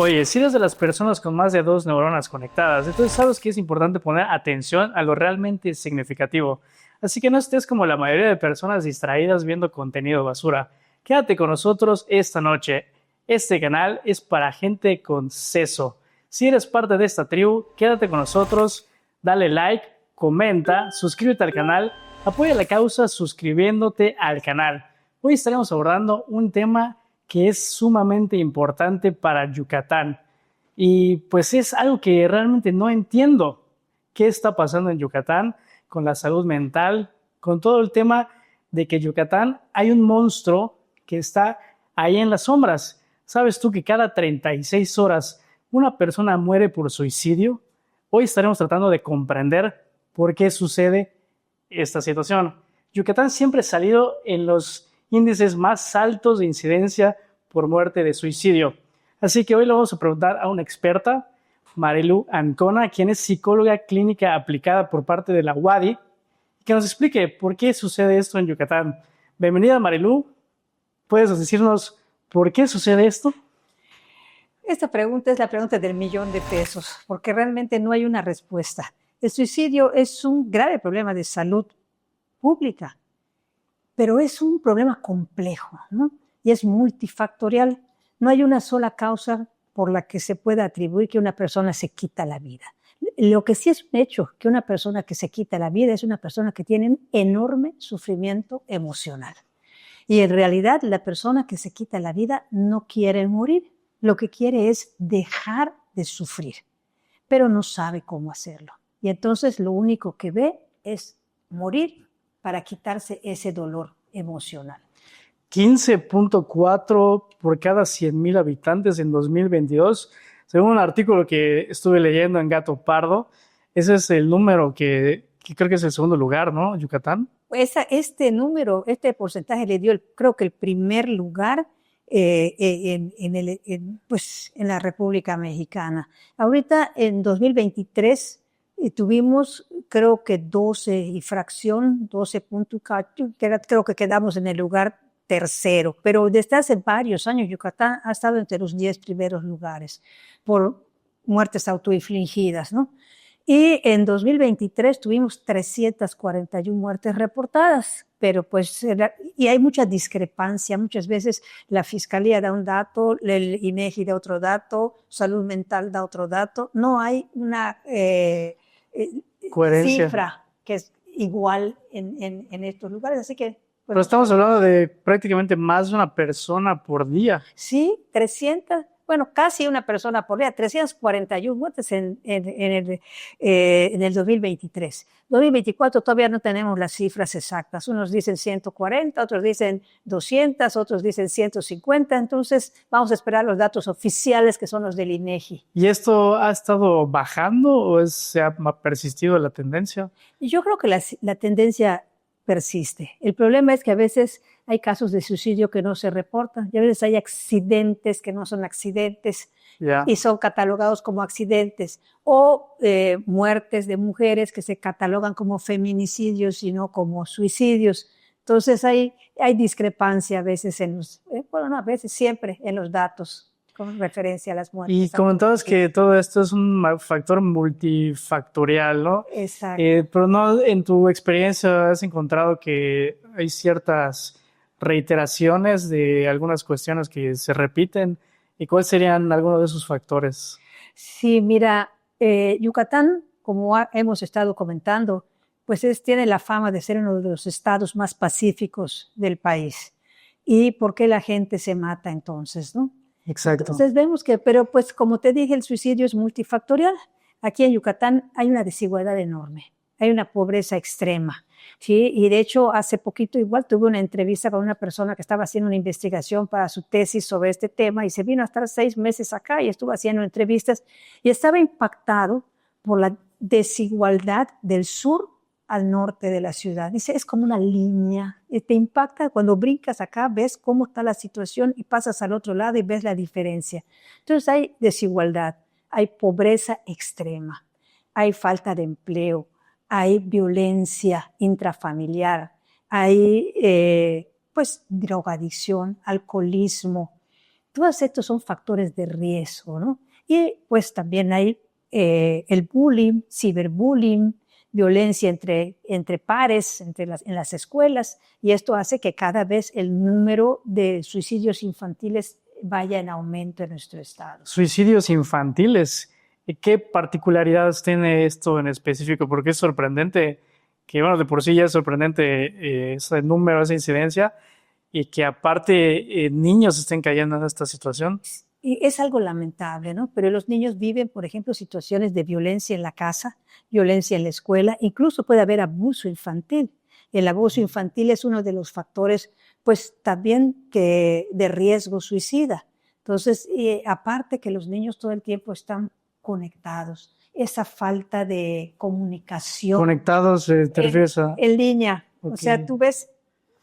Oye, si eres de las personas con más de dos neuronas conectadas, entonces sabes que es importante poner atención a lo realmente significativo. Así que no estés como la mayoría de personas distraídas viendo contenido basura. Quédate con nosotros esta noche. Este canal es para gente con seso. Si eres parte de esta tribu, quédate con nosotros, dale like, comenta, suscríbete al canal, apoya la causa suscribiéndote al canal. Hoy estaremos abordando un tema que es sumamente importante para Yucatán. Y pues es algo que realmente no entiendo qué está pasando en Yucatán con la salud mental, con todo el tema de que Yucatán hay un monstruo que está ahí en las sombras. ¿Sabes tú que cada 36 horas una persona muere por suicidio? Hoy estaremos tratando de comprender por qué sucede esta situación. Yucatán siempre ha salido en los índices más altos de incidencia por muerte de suicidio. Así que hoy le vamos a preguntar a una experta, Marilu Ancona, quien es psicóloga clínica aplicada por parte de la UADY, que nos explique por qué sucede esto en Yucatán. Bienvenida, Marilu. ¿Puedes decirnos por qué sucede esto? Esta pregunta es la pregunta del $1.000.000, porque realmente no hay una respuesta. El suicidio es un grave problema de salud pública, pero es un problema complejo, ¿no? Y es multifactorial. No hay una sola causa por la que se pueda atribuir que una persona se quita la vida. Lo que sí es un hecho, que una persona que se quita la vida es una persona que tiene un enorme sufrimiento emocional. Y en realidad la persona que se quita la vida no quiere morir, lo que quiere es dejar de sufrir, pero no sabe cómo hacerlo. Y entonces lo único que ve es morir para quitarse ese dolor emocional. 15.4 por cada 100,000 habitantes en 2022, según un artículo que estuve leyendo en Gato Pardo. Ese es el número que creo que es el segundo lugar, ¿no? Yucatán. Este número, este porcentaje le dio, creo que el primer lugar en la República Mexicana. Ahorita en 2023 tuvimos creo que 12 y fracción, 12.4, creo que quedamos en el lugar tercero, pero desde hace varios años Yucatán ha estado entre los 10 primeros lugares por muertes autoinfligidas, ¿no? Y en 2023 tuvimos 341 muertes reportadas, pero pues, y hay mucha discrepancia. Muchas veces la Fiscalía da un dato, el INEGI da otro dato, Salud Mental da otro dato. No hay una Coherencia. cifra que es igual en estos lugares, así que... Pero estamos hablando de prácticamente más de una persona por día. Sí, 300, bueno, casi una persona por día, 341 muertes en el 2023. 2024 todavía no tenemos las cifras exactas. Unos dicen 140, otros dicen 200, otros dicen 150. Entonces vamos a esperar los datos oficiales que son los del INEGI. ¿Y esto ha estado bajando o se ha persistido la tendencia? Yo creo que la tendencia persiste. El problema es que a veces hay casos de suicidio que no se reportan y a veces hay accidentes que no son accidentes y son catalogados como accidentes, o muertes de mujeres que se catalogan como feminicidios y no como suicidios. Entonces hay discrepancia a veces a veces siempre en los datos con referencia a las muertes. Y comentabas que todo esto es un factor multifactorial, ¿no? Exacto. Pero no, en tu experiencia has encontrado que hay ciertas reiteraciones de algunas cuestiones que se repiten. ¿Y cuáles serían algunos de esos factores? Sí, mira, Yucatán, como hemos estado comentando, pues tiene la fama de ser uno de los estados más pacíficos del país. ¿Y por qué la gente se mata entonces, no? Exacto. Entonces vemos que, pero pues como te dije, el suicidio es multifactorial. Aquí en Yucatán hay una desigualdad enorme, hay una pobreza extrema, ¿sí? Y de hecho hace poquito igual tuve una entrevista con una persona que estaba haciendo una investigación para su tesis sobre este tema y se vino a estar 6 meses acá y estuvo haciendo entrevistas y estaba impactado por la desigualdad del sur al norte de la ciudad. Dice, es como una línea, te impacta cuando brincas acá, ves cómo está la situación y pasas al otro lado y ves la diferencia. Entonces hay desigualdad, hay pobreza extrema, hay falta de empleo, hay violencia intrafamiliar, hay pues drogadicción, alcoholismo, Todos estos son factores de riesgo, ¿no? Y pues también hay el bullying, ciberbullying, violencia entre pares, en las escuelas, y esto hace que cada vez el número de suicidios infantiles vaya en aumento en nuestro estado. Suicidios infantiles. ¿Qué particularidades tiene esto en específico? Porque es sorprendente que, bueno, de por sí ya es sorprendente ese número, esa incidencia, y que aparte niños estén cayendo en esta situación. Y es algo lamentable, ¿no? Pero los niños viven, por ejemplo, situaciones de violencia en la casa, violencia en la escuela, incluso puede haber abuso infantil. El abuso infantil es uno de los factores, pues también de riesgo suicida. Entonces, aparte que los niños todo el tiempo están conectados, esa falta de comunicación. Conectados, ¿te refieres a? En línea. Okay. O sea, tú ves,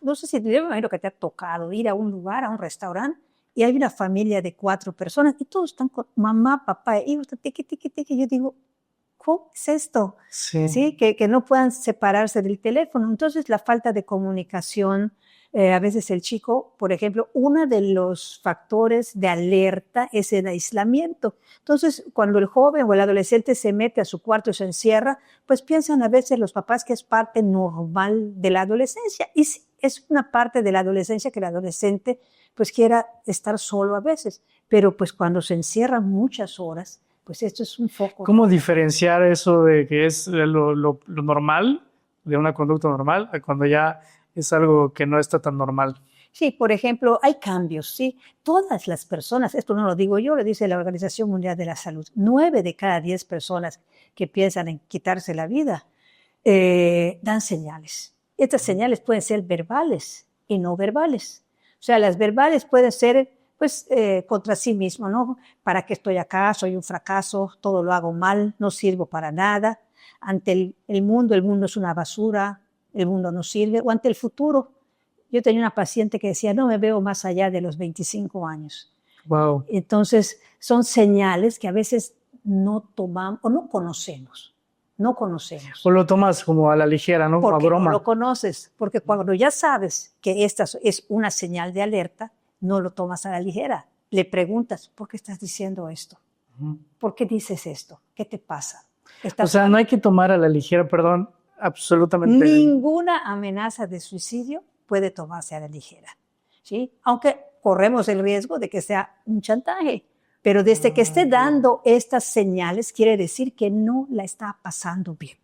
no sé si yo me imagino que te ha tocado ir a un lugar, a un restaurante, y hay una familia de 4 personas y todos están con mamá, papá, hijos, tiqui, tiqui, tiqui. Yo digo, ¿cómo es esto? Sí. ¿Sí? Que no puedan separarse del teléfono. Entonces, la falta de comunicación, a veces el chico, por ejemplo, uno de los factores de alerta es el aislamiento. Entonces, cuando el joven o el adolescente se mete a su cuarto y se encierra, pues piensan a veces los papás que es parte normal de la adolescencia. Y sí, es una parte de la adolescencia que el adolescente pues quiera estar solo a veces, pero pues cuando se encierra muchas horas, pues esto es un foco. ¿Cómo diferenciar eso de que es lo normal, de una conducta normal, a cuando ya es algo que no está tan normal? Sí, por ejemplo, hay cambios, ¿sí? Todas las personas, esto no lo digo yo, lo dice la Organización Mundial de la Salud, 9 de cada 10 personas que piensan en quitarse la vida dan señales. Estas señales pueden ser verbales y no verbales. O sea, las verbales pueden ser, pues, contra sí mismo, ¿no? ¿Para qué estoy acá? Soy un fracaso, todo lo hago mal, no sirvo para nada. Ante el mundo es una basura, el mundo no sirve. O ante el futuro. Yo tenía una paciente que decía, no me veo más allá de los 25 años. Wow. Entonces, son señales que a veces no tomamos o no conocemos. No conocemos. O lo tomas como a la ligera, ¿no? Porque a broma. No lo conoces, porque cuando ya sabes que esta es una señal de alerta, no lo tomas a la ligera. Le preguntas, ¿por qué estás diciendo esto? ¿Por qué dices esto? ¿Qué te pasa? O sea, no hay que tomar a la ligera, perdón, absolutamente. Ninguna amenaza de suicidio puede tomarse a la ligera, ¿sí? Aunque corremos el riesgo de que sea un chantaje. Pero desde que esté dando estas señales, quiere decir que no la está pasando bien.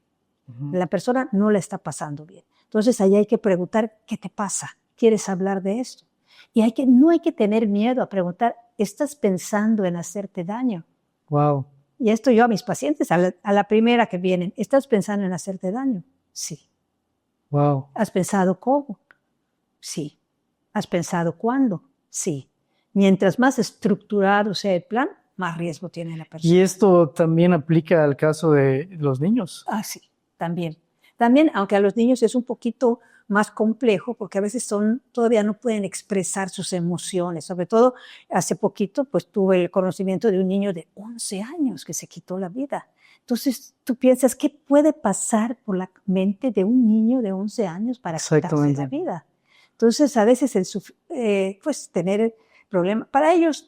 La persona no la está pasando bien. Entonces, ahí hay que preguntar, ¿qué te pasa? ¿Quieres hablar de esto? Y no hay que tener miedo a preguntar, ¿estás pensando en hacerte daño? Wow. Y esto yo a mis pacientes, a la primera que vienen, ¿estás pensando en hacerte daño? Sí. Wow. ¿Has pensado cómo? Sí. ¿Has pensado cuándo? Sí. Mientras más estructurado sea el plan, más riesgo tiene la persona. ¿Y esto también aplica al caso de los niños? Ah, sí, también. También, aunque a los niños es un poquito más complejo, porque a veces todavía no pueden expresar sus emociones. Sobre todo, hace poquito, pues tuve el conocimiento de un niño de 11 años que se quitó la vida. Entonces, tú piensas, ¿qué puede pasar por la mente de un niño de 11 años para quitarse la vida? Entonces, a veces pues tener problema. Para ellos,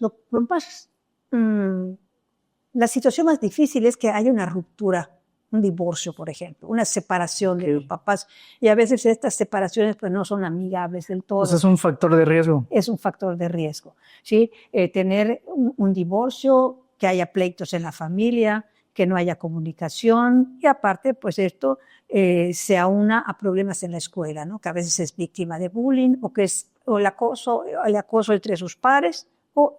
la situación más difícil es que haya una ruptura, un divorcio, por ejemplo, una separación de los papás. Y a veces estas separaciones pues, no son amigables del todo. O sea, es un factor de riesgo. Es un factor de riesgo, ¿sí? Tener un divorcio, que haya pleitos en la familia, que no haya comunicación y aparte, pues esto se aúna a problemas en la escuela, ¿no? Que a veces es víctima de bullying o que es el acoso entre sus pares o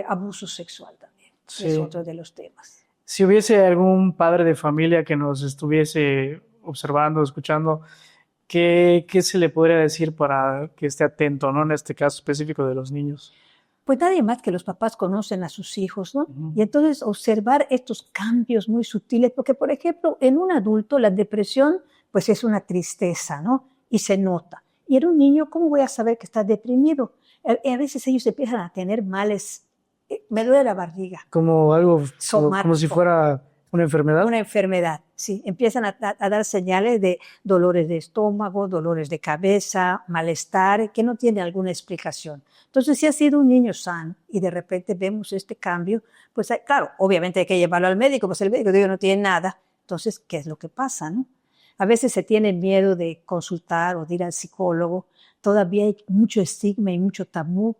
abuso sexual también. Sí. Es otro de los temas. Si hubiese algún padre de familia que nos estuviese observando, escuchando, ¿qué se le podría decir para que esté atento, ¿no? En este caso específico de los niños. Pues nadie más que los papás conocen a sus hijos, ¿no? Y entonces observar estos cambios muy sutiles, porque por ejemplo, en un adulto la depresión pues es una tristeza, ¿no? Y se nota. Y en un niño, ¿cómo voy a saber que está deprimido? A veces ellos empiezan a tener males, me duele la barriga. Como algo, como si fuera ¿Una enfermedad? Una enfermedad, sí. Empiezan a dar señales de dolores de estómago, dolores de cabeza, malestar, que no tiene alguna explicación. Entonces, si ha sido un niño sano y de repente vemos este cambio, pues claro, obviamente hay que llevarlo al médico, pues el médico dice que no tiene nada. Entonces, ¿qué es lo que pasa, no? A veces se tiene miedo de consultar o de ir al psicólogo. Todavía hay mucho estigma y mucho tabú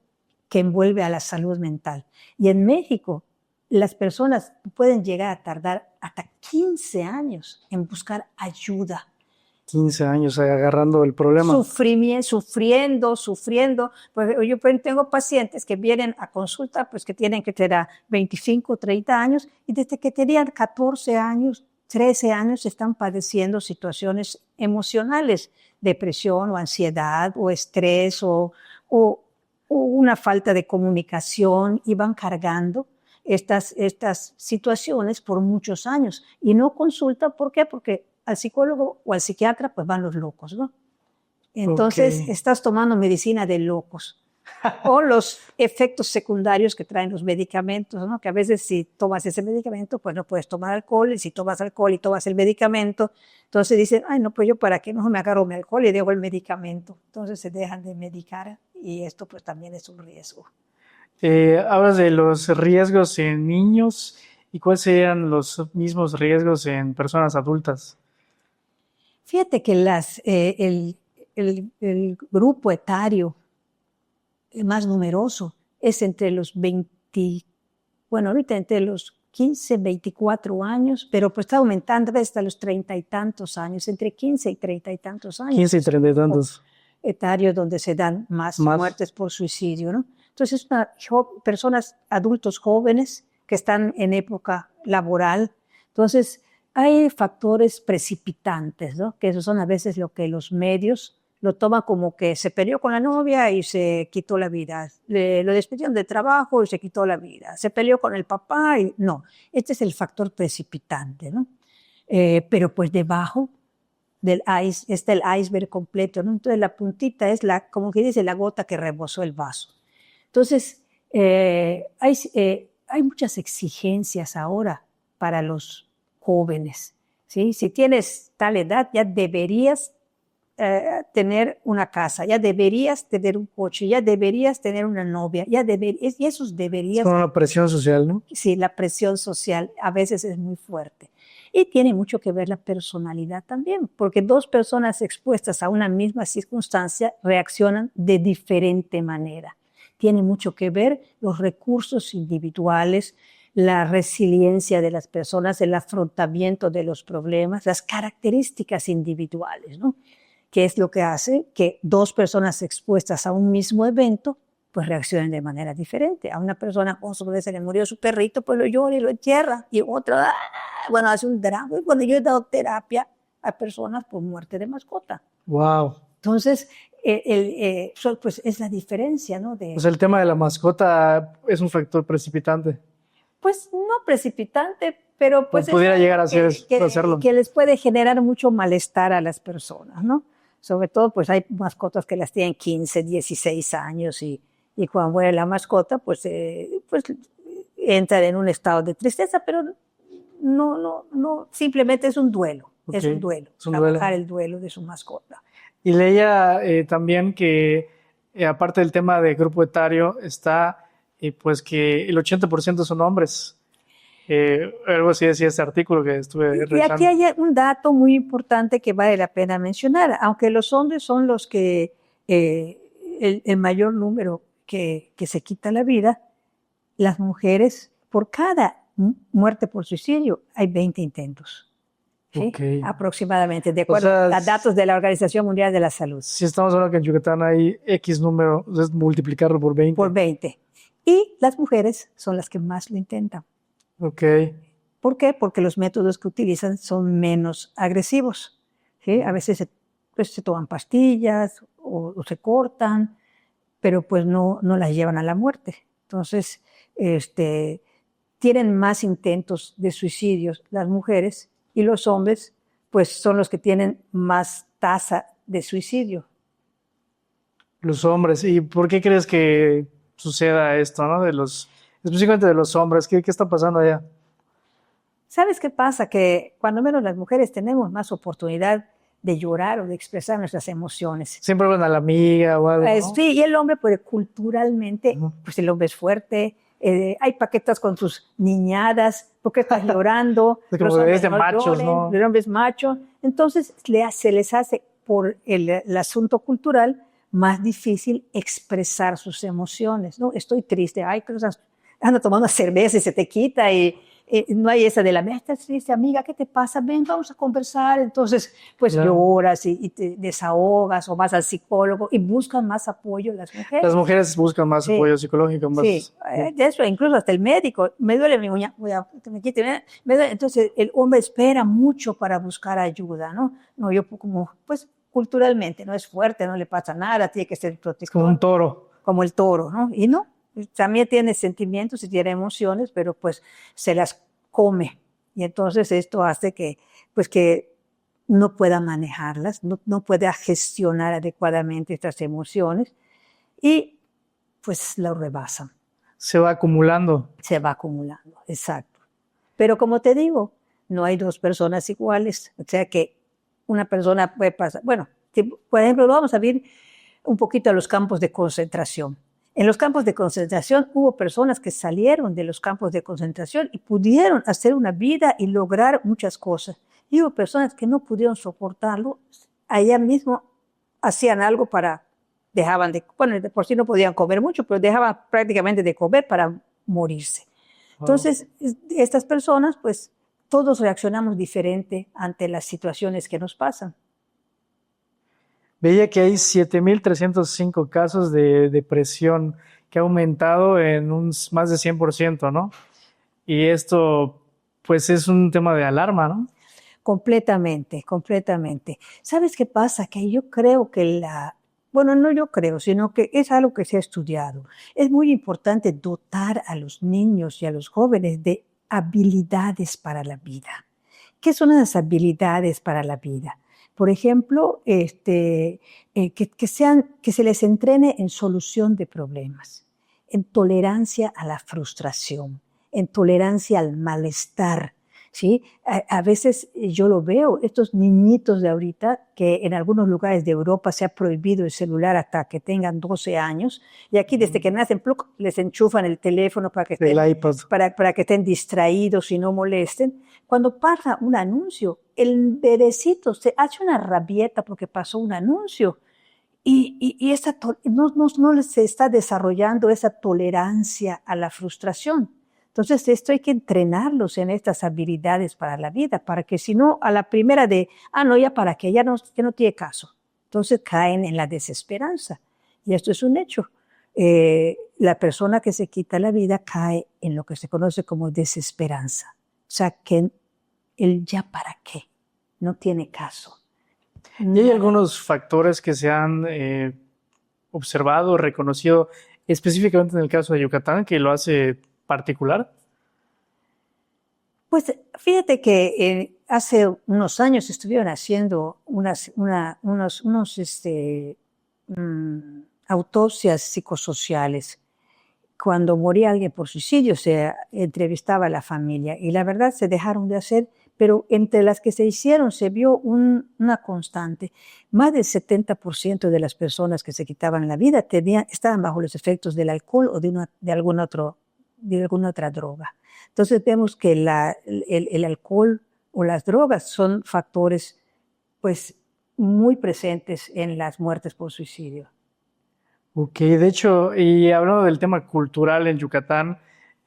que envuelve a la salud mental. Y en México, las personas pueden llegar a tardar hasta 15 años en buscar ayuda. 15 años agarrando el problema. Sufriendo. Pues yo tengo pacientes que vienen a consulta, pues que tienen que tener 25, 30 años, y desde que tenían 14 años, 13 años, están padeciendo situaciones emocionales, depresión o ansiedad o estrés o una falta de comunicación, y van cargando estas situaciones por muchos años y no consultan. ¿Por qué? Porque al psicólogo o al psiquiatra pues van los locos, ¿no? Entonces estás tomando medicina de locos. O los efectos secundarios que traen los medicamentos, ¿no? Que a veces si tomas ese medicamento pues no puedes tomar alcohol, y si tomas alcohol y tomas el medicamento, entonces dicen, ay no, pues yo para qué no me agarro mi alcohol y dejo el medicamento. Entonces se dejan de medicar, y esto pues también es un riesgo. Hablas de los riesgos en niños, ¿y cuáles serían los mismos riesgos en personas adultas? Fíjate que el grupo etario más numeroso es entre los 20, bueno, ahorita entre los 15, 24 años, pero pues está aumentando hasta los 30 y tantos años, entre 15 y 30 y tantos años. 15 y 30 y tantos. Etarios donde se dan más muertes por suicidio, ¿no? Entonces, personas, adultos jóvenes que están en época laboral. Entonces, hay factores precipitantes, ¿no? Que esos son a veces lo que los medios lo toman como que se peleó con la novia y se quitó la vida. Lo despidieron de trabajo y se quitó la vida. Se peleó con el papá y no. Este es el factor precipitante, ¿no? Pero pues debajo del está el iceberg completo, ¿no? Entonces la puntita es como que dice, la gota que rebosó el vaso. Entonces, hay muchas exigencias ahora para los jóvenes, ¿sí? Si tienes tal edad, ya deberías tener una casa, ya deberías tener un coche, ya deberías tener una novia, y esos deberías... Es una presión social, ¿no? Sí, la presión social a veces es muy fuerte. Y tiene mucho que ver la personalidad también, porque dos personas expuestas a una misma circunstancia reaccionan de diferente manera. Tiene mucho que ver los recursos individuales, la resiliencia de las personas, el afrontamiento de los problemas, las características individuales, ¿no? Que es lo que hace que dos personas expuestas a un mismo evento pues reaccionen de manera diferente. A una persona, se le murió su perrito, pues lo llora y lo entierra, y otra, bueno, hace un drama. Cuando yo he dado terapia a personas por muerte de mascota. Wow. Entonces, pues es la diferencia, ¿no? Pues el tema de la mascota es un factor precipitante. Pues no precipitante, pero pues pudiera llegar a hacerlo. Que les puede generar mucho malestar a las personas, ¿no? Sobre todo, pues hay mascotas que las tienen 15, 16 años y cuando muere la mascota, pues entran en un estado de tristeza, pero no, simplemente es un duelo. Okay. Es un duelo, trabajar el duelo de su mascota. Y leía también que, aparte del tema de grupo etario, está pues que el 80% son hombres. Algo así decía este artículo que estuve revisando. Y aquí hay un dato muy importante que vale la pena mencionar. Aunque los hombres son los que el mayor número que se quita la vida, las mujeres, por cada muerte por suicidio, hay 20 intentos. ¿Sí? Okay. Aproximadamente, de acuerdo a datos de la Organización Mundial de la Salud. Si estamos hablando que en Yucatán hay X número, es multiplicarlo por 20. Por 20. Y las mujeres son las que más lo intentan. Okay. ¿Por qué? Porque los métodos que utilizan son menos agresivos. ¿Sí? A veces se toman pastillas o se cortan, pero pues no las llevan a la muerte. Entonces, tienen más intentos de suicidios las mujeres, y los hombres pues son los que tienen más tasa de suicidio. Los hombres. ¿Y por qué crees que suceda esto, no? Específicamente de los hombres. ¿Qué está pasando allá? ¿Sabes qué pasa? Que cuando menos las mujeres tenemos más oportunidad de llorar o de expresar nuestras emociones. Siempre van a la amiga o algo, ¿no? Sí, y el hombre, pues culturalmente, Ujú. pues el hombre es fuerte, hay paquetas con sus niñadas, ¿por qué estás llorando? Es como Los hombres de no machos, lloren, ¿no? el hombre es macho. Entonces se les hace, por el asunto cultural, más difícil expresar sus emociones, ¿no? Estoy triste, ay, anda tomando cerveza y se te quita y no hay esa de la, estás triste, amiga, ¿qué te pasa? Ven, vamos a conversar. Entonces, pues Claro. lloras y te desahogas o vas al psicólogo y buscan más apoyo las mujeres. Las mujeres buscan más Sí. apoyo psicológico, más. Sí, de eso incluso hasta el médico, me duele mi uña, voy a que me quite, me duele. Entonces el hombre espera mucho para buscar ayuda, ¿no? No, yo como, pues culturalmente no es fuerte, no le pasa nada, tiene que ser protector. Es como un toro. Como el toro, ¿no? Y no, también tiene sentimientos y tiene emociones, pero pues se las come. Y entonces esto hace que, pues que no pueda manejarlas, no pueda gestionar adecuadamente estas emociones y pues lo rebasan. Se va acumulando. Se va acumulando, exacto. Pero como te digo, no hay dos personas iguales, o sea que una persona puede pasar, bueno, por ejemplo, vamos a ver un poquito a los campos de concentración. En los campos de concentración hubo personas que salieron de los campos de concentración y pudieron hacer una vida y lograr muchas cosas. Y hubo personas que no pudieron soportarlo, allá mismo hacían algo para, dejaban de, bueno, de por sí no podían comer mucho, pero dejaban prácticamente de comer para morirse. Entonces, estas personas, pues, todos reaccionamos diferente ante las situaciones que nos pasan. Veía que hay 7.305 casos de depresión, que ha aumentado en más de 100%, ¿no? Y esto, pues, es un tema de alarma, ¿no? Completamente, completamente. ¿Sabes qué pasa? Que yo creo que bueno, no yo creo, sino que es algo que se ha estudiado. Es muy importante dotar a los niños y a los jóvenes de habilidades para la vida. ¿Qué son esas habilidades para la vida? Por ejemplo, que se les entrene en solución de problemas, en tolerancia a la frustración, en tolerancia al malestar. ¿Sí? A veces yo lo veo, estos niñitos de ahorita, que en algunos lugares de Europa se ha prohibido el celular hasta que tengan 12 años, y aquí desde que nacen, ¡pluc!, les enchufan el teléfono para que estén distraídos y no molesten. Cuando pasa un anuncio, el bebecito se hace una rabieta porque pasó un anuncio, y no les está desarrollando esa tolerancia a la frustración. Entonces, esto hay que entrenarlos en estas habilidades para la vida, para que si no, a la primera de, no, ya para qué, ya no tiene caso. Entonces caen en la desesperanza. Y esto es un hecho. La persona que se quita la vida cae en lo que se conoce como desesperanza. O sea, que el ya para qué no tiene caso. Y hay algunos factores que se han observado, reconocido, específicamente en el caso de Yucatán, que lo hace particular. Pues fíjate que hace unos años estuvieron haciendo unos autopsias psicosociales. Cuando moría alguien por suicidio se entrevistaba a la familia y la verdad se dejaron de hacer, pero entre las que se hicieron se vio una constante. Más del 70% de las personas que se quitaban la vida estaban bajo los efectos del alcohol o de alguna otra droga. Entonces vemos que el alcohol o las drogas son factores pues muy presentes en las muertes por suicidio. Ok, de hecho, y hablando del tema cultural en Yucatán,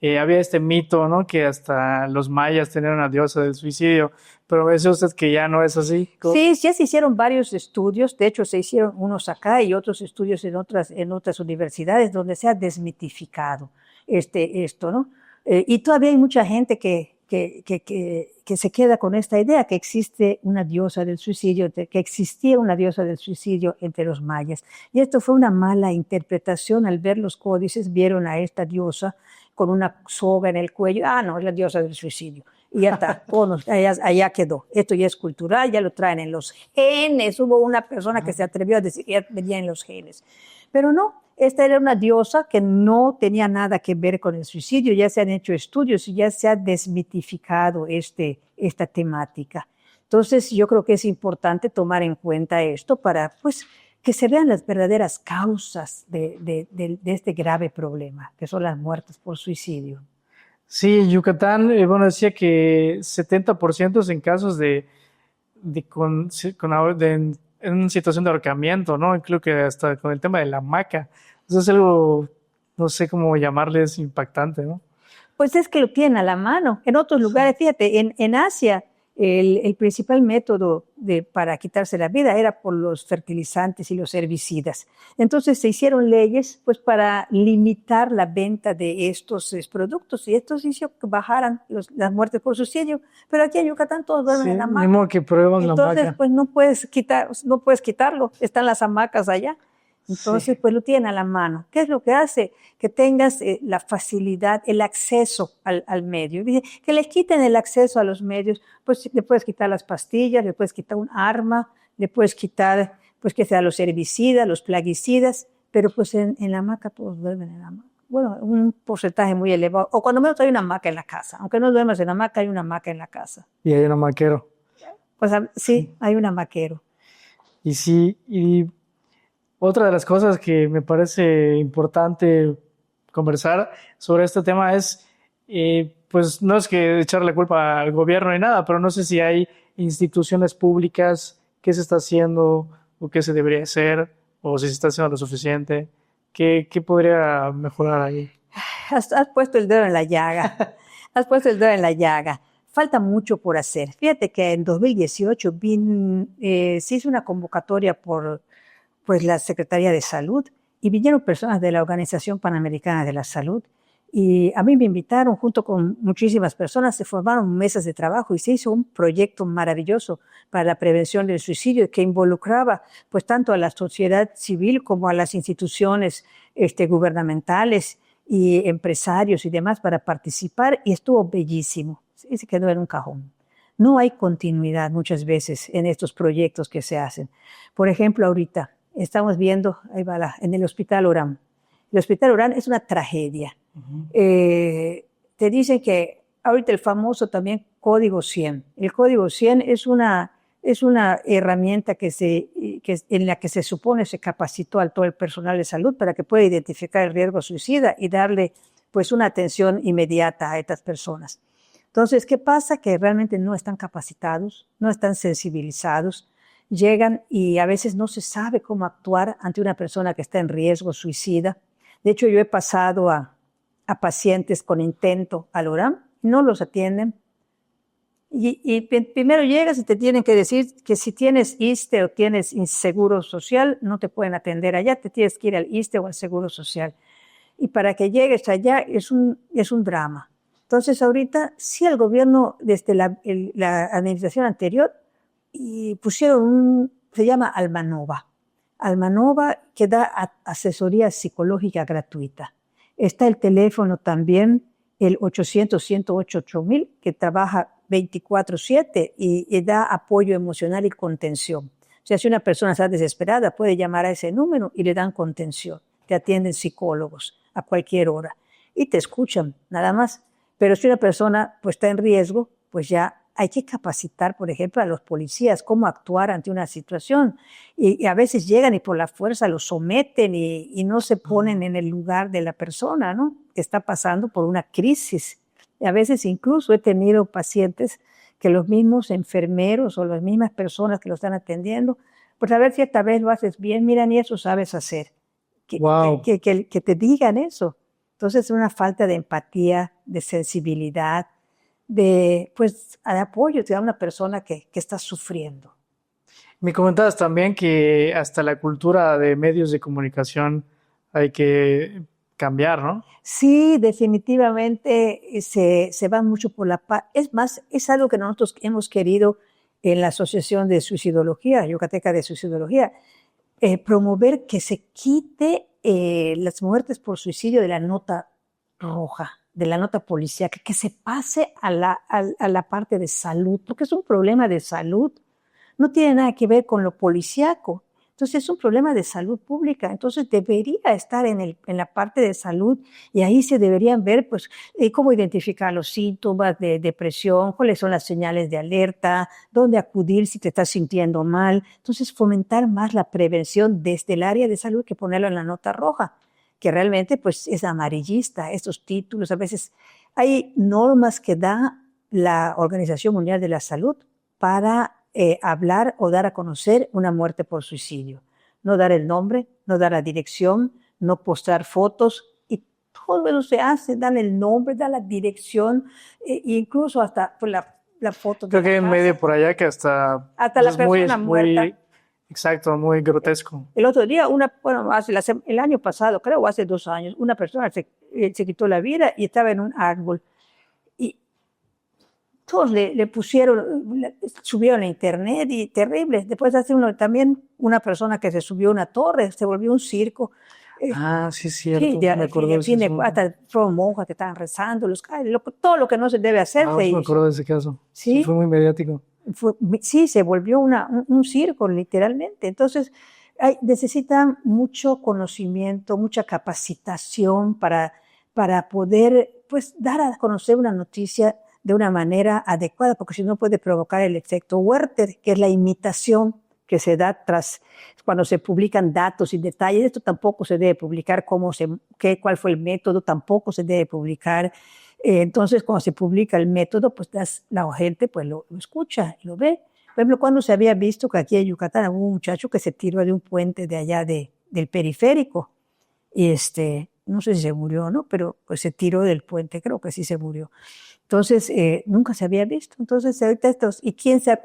había este mito, ¿no? Que hasta los mayas tenían una diosa del suicidio, pero ¿ve usted que ya no es así? Sí, ya se hicieron varios estudios, de hecho se hicieron unos acá y otros estudios en otras universidades donde se ha desmitificado esto, ¿no? Y todavía hay mucha gente que se queda con esta idea que existe una diosa del suicidio, que existía una diosa del suicidio entre los mayas. Y esto fue una mala interpretación. Al ver los códices, vieron a esta diosa con una soga en el cuello. No, es la diosa del suicidio. Y ya está, allá quedó. Esto ya es cultural, ya lo traen en los genes. Hubo una persona que se atrevió a decir que ya venía en los genes. Pero no, Esta era una diosa que no tenía nada que ver con el suicidio. Ya se han hecho estudios y ya se ha desmitificado esta temática. Entonces, yo creo que es importante tomar en cuenta esto para, pues, que se vean las verdaderas causas de este grave problema, que son las muertes por suicidio. Sí, en Yucatán, bueno, decía que 70% es en casos en una situación de ahorcamiento, ¿no? Creo que hasta con el tema de la hamaca. Eso es algo, no sé cómo llamarle, es impactante, ¿no? Pues es que lo tienen a la mano. En otros lugares, fíjate, en Asia, el principal método para quitarse la vida era por los fertilizantes y los herbicidas. Entonces se hicieron leyes pues, para limitar la venta de estos productos y esto hizo que bajaran las muertes por suicidio. Pero aquí en Yucatán todos duermen Sí, en hamaca. mismo que prueban la Entonces, hamaca. pues no puedes quitarlo. Están las hamacas allá. Entonces, Sí. pues lo tienen a la mano. ¿Qué es lo que hace? Que tengas la facilidad, el acceso al medio. Dice, que les quiten el acceso a los medios, pues le puedes quitar las pastillas, le puedes quitar un arma, le puedes quitar, pues que sea los herbicidas, los plaguicidas, pero pues en la hamaca todos duermen en la hamaca. Bueno, un porcentaje muy elevado. O cuando menos hay una hamaca en la casa. Aunque no duermas en la hamaca, hay una hamaca en la casa. Y hay un hamaquero. Pues sí, hay un hamaquero. Y sí, y otra de las cosas que me parece importante conversar sobre este tema es, pues no es que echarle culpa al gobierno ni nada, pero no sé si hay instituciones públicas, qué se está haciendo o qué se debería hacer, o si se está haciendo lo suficiente, qué podría mejorar ahí. Has puesto el dedo en la llaga. Has puesto el dedo en la llaga. Falta mucho por hacer. Fíjate que en 2018 se hizo una convocatoria por pues, la Secretaría de Salud y vinieron personas de la Organización Panamericana de la Salud y a mí me invitaron junto con muchísimas personas, se formaron mesas de trabajo y se hizo un proyecto maravilloso para la prevención del suicidio que involucraba pues tanto a la sociedad civil como a las instituciones gubernamentales y empresarios y demás para participar y estuvo bellísimo. Y se quedó en un cajón. No hay continuidad muchas veces en estos proyectos que se hacen. Por ejemplo, ahorita estamos viendo, ahí va en el Hospital Orán. El Hospital Orán es una tragedia. Te dicen que ahorita el famoso también Código 100. El Código 100 es una herramienta en la que se supone se capacitó a todo el personal de salud para que pueda identificar el riesgo suicida y darle pues una atención inmediata a estas personas. Entonces, ¿qué pasa? Que realmente no están capacitados, no están sensibilizados, llegan y a veces no se sabe cómo actuar ante una persona que está en riesgo suicida. De hecho, yo he pasado a pacientes con intento al ORAM, no los atienden. Y primero llegas y te tienen que decir que si tienes ISSSTE o tienes seguro social, no te pueden atender allá, te tienes que ir al ISSSTE o al seguro social. Y para que llegues allá es un drama. Entonces ahorita sí el gobierno, desde la administración anterior, y pusieron se llama Almanova. Almanova que da asesoría psicológica gratuita. Está el teléfono también, el 800-108-8000, que trabaja 24/7 y da apoyo emocional y contención. O sea, si una persona está desesperada, puede llamar a ese número y le dan contención. Te atienden psicólogos a cualquier hora y te escuchan, nada más. Pero si una persona pues, está en riesgo, pues ya hay que capacitar, por ejemplo, a los policías cómo actuar ante una situación. Y a veces llegan y por la fuerza los someten y no se ponen en el lugar de la persona, ¿no? Que está pasando por una crisis. Y a veces incluso he tenido pacientes que los mismos enfermeros o las mismas personas que lo están atendiendo, pues a ver si esta vez lo haces bien, mira, ni eso sabes hacer. Wow. Que te digan eso. Entonces es una falta de empatía, de sensibilidad, de apoyo a una persona que está sufriendo. Me comentabas también que hasta la cultura de medios de comunicación hay que cambiar, ¿no? Sí, definitivamente se va mucho por la paz. Es más, es algo que nosotros hemos querido en la Asociación de Suicidología, Yucateca de Suicidología, promover que se quite las muertes por suicidio de la nota roja, de la nota policíaca, que se pase a la parte de salud, porque es un problema de salud. No tiene nada que ver con lo policíaco. Entonces es un problema de salud pública, entonces debería estar en la parte de salud y ahí se deberían ver pues, cómo identificar los síntomas de depresión, cuáles son las señales de alerta, dónde acudir si te estás sintiendo mal. Entonces fomentar más la prevención desde el área de salud que ponerlo en la nota roja, que realmente pues, es amarillista, estos títulos. A veces hay normas que da la Organización Mundial de la Salud para hablar o dar a conocer una muerte por suicidio. No dar el nombre, no dar la dirección, no postar fotos, y todo eso se hace, dar el nombre, dar la dirección, incluso hasta pues, la foto de Creo la que hay un casa. medio por allá que hasta Hasta la es muy, persona muerta. exacto, muy grotesco. El otro día, el año pasado, creo, o hace 2 años, una persona se quitó la vida y estaba en un árbol. Y todos le pusieron, subieron a internet y terrible. Después hace también una persona que se subió a una torre, se volvió un circo. Sí, cierto, Sí, me acuerdo de ese asunto. hasta fueron monjas que estaban rezando, todo lo que no se debe hacer se Sí, me hizo. acuerdo de ese caso. Sí, ¿Sí? fue muy mediático. Sí, se volvió un circo, literalmente. Entonces, necesitan mucho conocimiento, mucha capacitación para poder pues, dar a conocer una noticia de una manera adecuada, porque si no puede provocar el efecto Werther, que es la imitación que se da cuando se publican datos y detalles. Esto tampoco se debe publicar, cuál fue el método, tampoco se debe publicar. Entonces, cuando se publica el método, pues la gente pues, lo escucha y lo ve. Por ejemplo, cuando se había visto que aquí en Yucatán hubo un muchacho que se tiró de un puente de allá del periférico, y no sé si se murió o no, pero pues se tiró del puente, creo que sí se murió. Entonces, nunca se había visto. Entonces, ahorita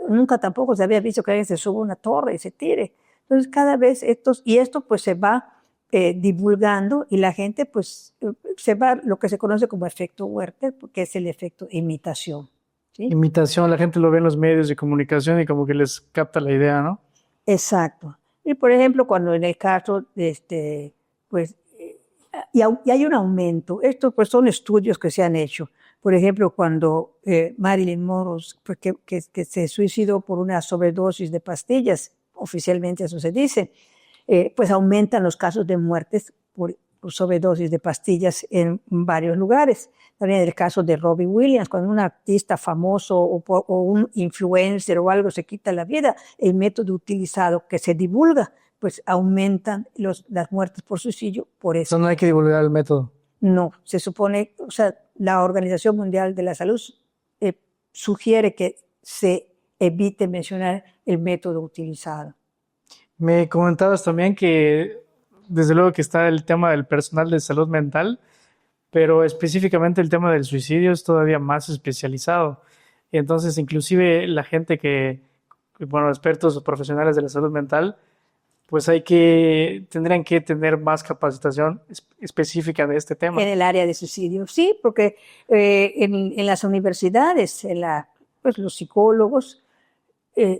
nunca tampoco se había visto que alguien se suba a una torre y se tire. Entonces, cada vez esto pues se va divulgando y la gente pues se va lo que se conoce como efecto Werther, que es el efecto imitación. ¿Sí? Imitación, la gente lo ve en los medios de comunicación y como que les capta la idea, ¿no? Exacto. Y por ejemplo, cuando en el caso de pues, y hay un aumento, estos pues son estudios que se han hecho. Por ejemplo, cuando Marilyn Monroe, pues, que se suicidó por una sobredosis de pastillas, oficialmente eso se dice, pues aumentan los casos de muertes por sobredosis de pastillas en varios lugares. También el caso de Robbie Williams, cuando un artista famoso o un influencer o algo se quita la vida, el método utilizado que se divulga, pues aumentan las muertes por suicidio por eso. Entonces no hay que divulgar el método. No, se supone, o sea, la Organización Mundial de la Salud sugiere que se evite mencionar el método utilizado. Me comentabas también que desde luego que está el tema del personal de salud mental, pero específicamente el tema del suicidio es todavía más especializado. Y entonces, inclusive la gente bueno, expertos o profesionales de la salud mental, pues tendrían que tener más capacitación específica de este tema. En el área de suicidio, sí, porque en las universidades, pues los psicólogos,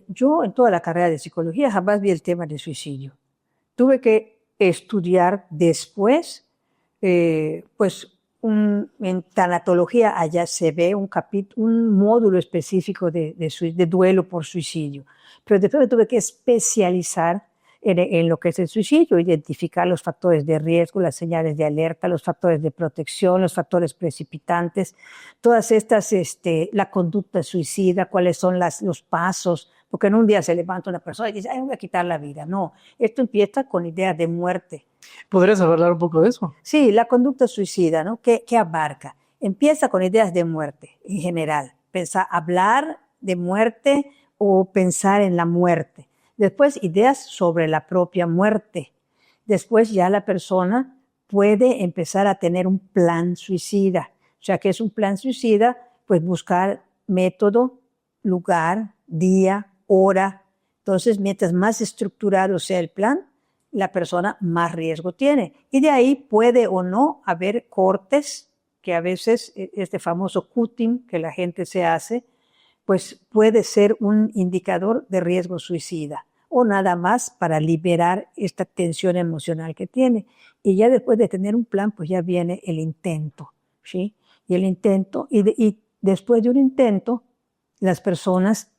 yo en toda la carrera de psicología jamás vi el tema del suicidio. Tuve que estudiar después, pues en tanatología allá se ve un módulo específico de duelo por suicidio, pero después me tuve que especializar en lo que es el suicidio, identificar los factores de riesgo, las señales de alerta, los factores de protección, los factores precipitantes, todas estas, la conducta suicida, cuáles son los pasos, porque en un día se levanta una persona y dice, ay, voy a quitar la vida. No, esto empieza con ideas de muerte. ¿Podrías hablar un poco de eso? Sí, la conducta suicida, ¿no? ¿Qué abarca? Empieza con ideas de muerte en general. Hablar de muerte o pensar en la muerte. Después, ideas sobre la propia muerte. Después ya la persona puede empezar a tener un plan suicida. O sea, ¿qué es un plan suicida? Pues buscar método, lugar, día, hora. Entonces, mientras más estructurado sea el plan, la persona más riesgo tiene. Y de ahí puede o no haber cortes, que a veces este famoso cutting que la gente se hace, pues puede ser un indicador de riesgo suicida o nada más para liberar esta tensión emocional que tiene. Y ya después de tener un plan, pues ya viene el intento, ¿sí? Y el intento, y después de un intento, las personas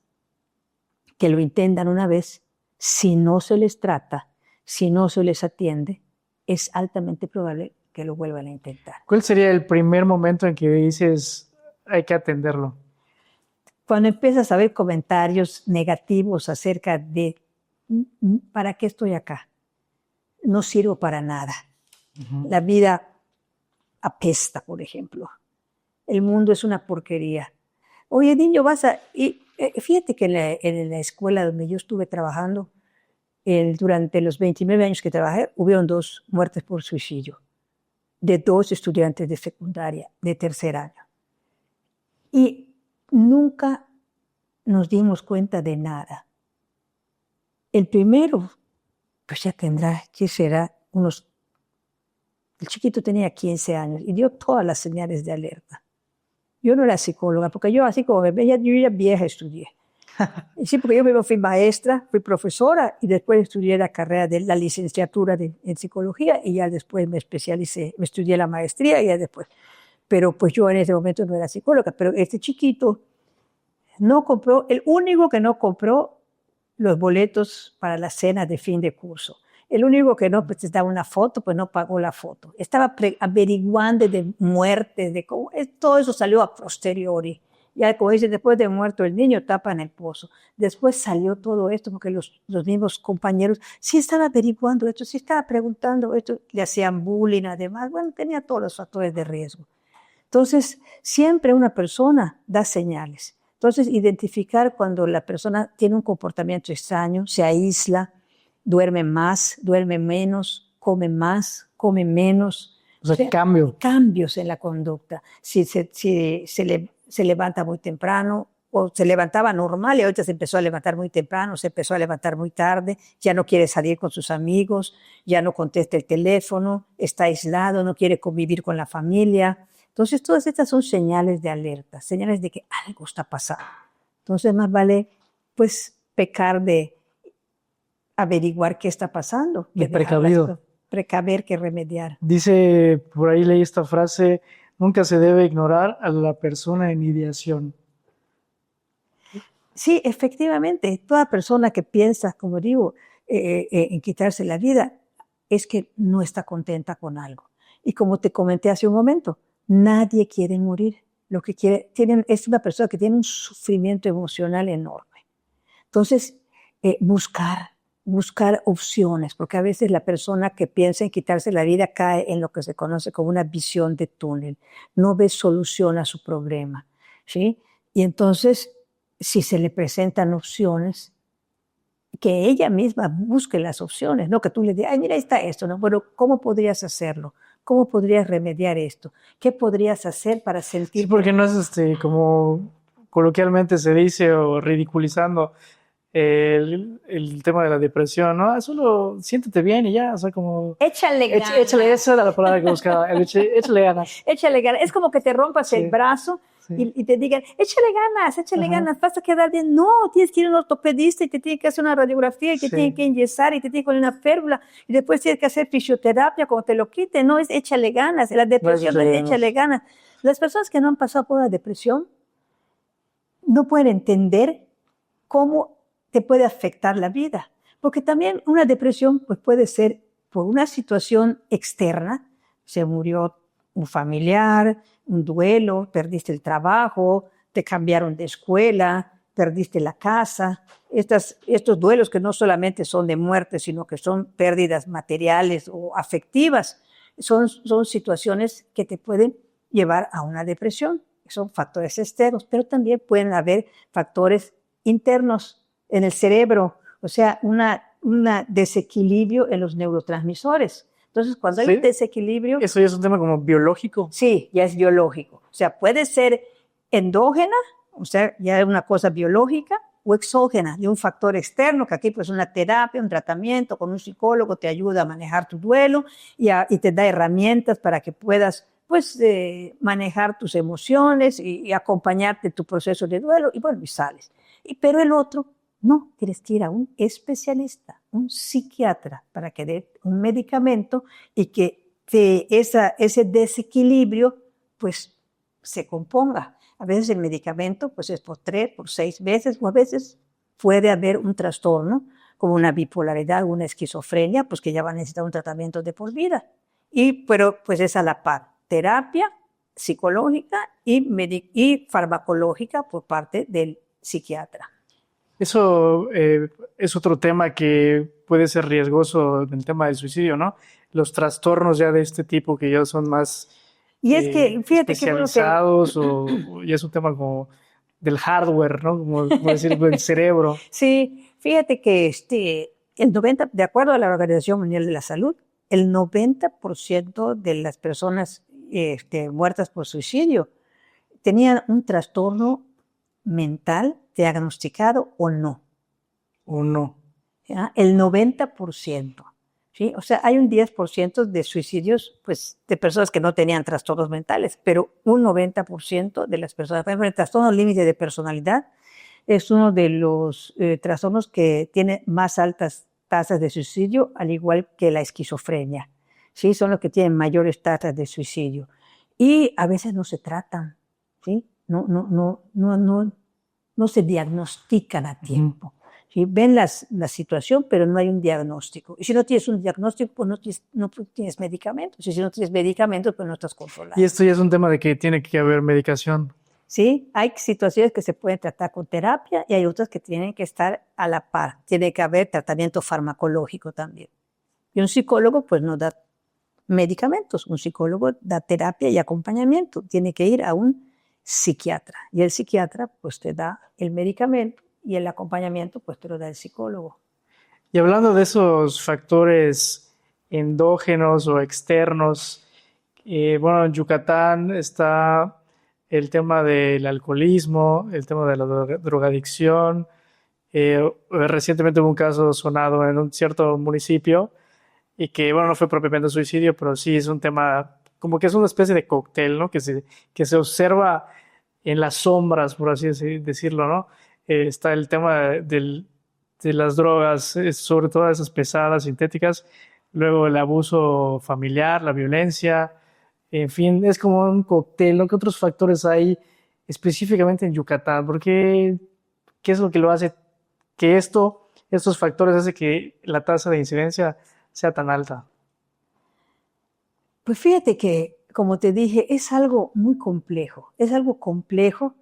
que lo intentan una vez si no se les trata, si no se les atiende, es altamente probable que lo vuelvan a intentar. ¿Cuál sería el primer momento en que dices hay que atenderlo? Cuando empiezas a ver comentarios negativos acerca de ¿para qué estoy acá? No sirvo para nada. La vida apesta, por ejemplo. El mundo es una porquería. Oye, niño, fíjate que en la escuela donde yo estuve trabajando, durante los 29 años que trabajé, hubieron 2 muertes por suicidio de 2 estudiantes de secundaria, de tercer año. Y nunca nos dimos cuenta de nada. El primero, pues ya tendrá, ¿qué será? El chiquito tenía 15 años y dio todas las señales de alerta. Yo no era psicóloga, porque yo así como me veía, yo ya vieja estudié. Y sí, porque yo primero fui maestra, fui profesora y después estudié la carrera de la licenciatura en psicología y ya después me especialicé, me estudié la maestría y ya después. Pero pues yo en ese momento no era psicóloga, pero este chiquito no compró, el único que no compró los boletos para la cena de fin de curso. El único que no, pues te daba una foto, pues no pagó la foto. Estaba averiguando de muertes, de cómo, todo eso salió a posteriori. Ya como dice, después de muerto el niño, tapan el pozo. Después salió todo esto porque los mismos compañeros sí estaban averiguando esto, sí estaban preguntando esto, le hacían bullying además, bueno, tenía todos los factores de riesgo. Entonces, siempre una persona da señales. Entonces, identificar cuando la persona tiene un comportamiento extraño, se aísla, duerme más, duerme menos, come más, come menos. O sea, cambios en la conducta. Si se levanta muy temprano o se levantaba normal y ahorita se empezó a levantar muy temprano, se empezó a levantar muy tarde, ya no quiere salir con sus amigos, ya no contesta el teléfono, está aislado, no quiere convivir con la familia. Entonces, todas estas son señales de alerta, señales de que algo está pasando. Entonces, más vale, pues, pecar de averiguar qué está pasando. De precavido. Precaver que remediar. Dice, por ahí leí esta frase, nunca se debe ignorar a la persona en ideación. Sí, efectivamente, toda persona que piensa, como digo, en quitarse la vida, es que no está contenta con algo. Y como te comenté hace un momento, nadie quiere morir. Lo que es una persona que tiene un sufrimiento emocional enorme. Entonces, buscar opciones, porque a veces la persona que piensa en quitarse la vida cae en lo que se conoce como una visión de túnel, no ve solución a su problema, ¿sí? Y entonces, si se le presentan opciones, que ella misma busque las opciones, no que tú le digas, ay, mira, ahí está esto, ¿no? Bueno, ¿cómo podrías hacerlo? ¿Cómo podrías remediar esto? ¿Qué podrías hacer para sentir? Sí, porque no es como coloquialmente se dice o ridiculizando el tema de la depresión, ¿no? Solo siéntete bien y ya, o sea, como... Échale ganas. Échale, esa era la palabra que buscaba, échale ganas. Échale ganas. Es como que te rompas el brazo y te digan, échale ganas, vas a quedar bien. No, tienes que ir a un ortopedista y te tiene que hacer una radiografía y te tiene que enyesar y te tiene que poner una férula y después tienes que hacer fisioterapia cuando te lo quiten. No, es échale ganas. La depresión es échale ganas. Las personas que no han pasado por la depresión no pueden entender cómo te puede afectar la vida. Porque también una depresión pues, puede ser por una situación externa, se murió un familiar, un duelo, perdiste el trabajo, te cambiaron de escuela, perdiste la casa. Estos duelos que no solamente son de muerte, sino que son pérdidas materiales o afectivas, son situaciones que te pueden llevar a una depresión. Son factores externos, pero también pueden haber factores internos en el cerebro, o sea, un desequilibrio en los neurotransmisores. Entonces, cuando hay un desequilibrio... ¿Eso ya es un tema como biológico? Sí, ya es biológico. O sea, puede ser endógena, o sea, ya es una cosa biológica, o exógena, de un factor externo, que aquí pues una terapia, un tratamiento con un psicólogo te ayuda a manejar tu duelo y te da herramientas para que puedas pues manejar tus emociones y acompañarte en tu proceso de duelo y bueno, y sales. Pero el otro, no, tienes que ir a un especialista, un psiquiatra, para que dé un medicamento y que ese desequilibrio pues se componga. A veces el medicamento pues es por 3, por 6 veces, o a veces puede haber un trastorno como una bipolaridad, una esquizofrenia, pues que ya va a necesitar un tratamiento de por vida. Pero pues es a la par, terapia psicológica y farmacológica por parte del psiquiatra. Eso es otro tema que puede ser riesgoso en el tema del suicidio, ¿no? Los trastornos ya de este tipo que ya son más Y es que, fíjate que especializados o ya es un tema como del hardware, ¿no? Como decir, del cerebro. Sí, fíjate que de acuerdo a la Organización Mundial de la Salud, el 90% de las personas muertas por suicidio tenían un trastorno mental diagnosticado o no. ¿O no? ¿Ya? El 90%. ¿Sí? O sea, hay un 10% de suicidios pues, de personas que no tenían trastornos mentales, pero un 90% de las personas, por ejemplo, el trastorno límite de personalidad es uno de los trastornos que tiene más altas tasas de suicidio, al igual que la esquizofrenia. ¿Sí? Son los que tienen mayores tasas de suicidio. Y a veces no se tratan, ¿sí? No se diagnostican a tiempo. ¿Sí? Ven la situación, pero no hay un diagnóstico. Y si no tienes un diagnóstico, pues no tienes medicamentos. Y si no tienes medicamentos, pues no estás controlado. Y esto ya es un tema de que tiene que haber medicación. Sí, hay situaciones que se pueden tratar con terapia y hay otras que tienen que estar a la par. Tiene que haber tratamiento farmacológico también. Y un psicólogo, pues no da medicamentos. Un psicólogo da terapia y acompañamiento. Tiene que ir a un psiquiatra. Y el psiquiatra, pues te da el medicamento y el acompañamiento, pues te lo da el psicólogo. Y hablando de esos factores endógenos o externos, bueno, en Yucatán está el tema del alcoholismo, el tema de la drogadicción. Recientemente hubo un caso sonado en un cierto municipio y que, bueno, no fue propiamente suicidio, pero sí es un tema, como que es una especie de cóctel, ¿no? Que se observa en las sombras, por así decirlo, ¿no? Está el tema de las drogas, sobre todo esas pesadas, sintéticas, luego el abuso familiar, la violencia, en fin, es como un cóctel, ¿no? ¿Qué otros factores hay específicamente en Yucatán? ¿Qué es lo que lo hace que estos factores hace que la tasa de incidencia sea tan alta? Pues fíjate que, como te dije, es algo muy complejo. Es algo complejo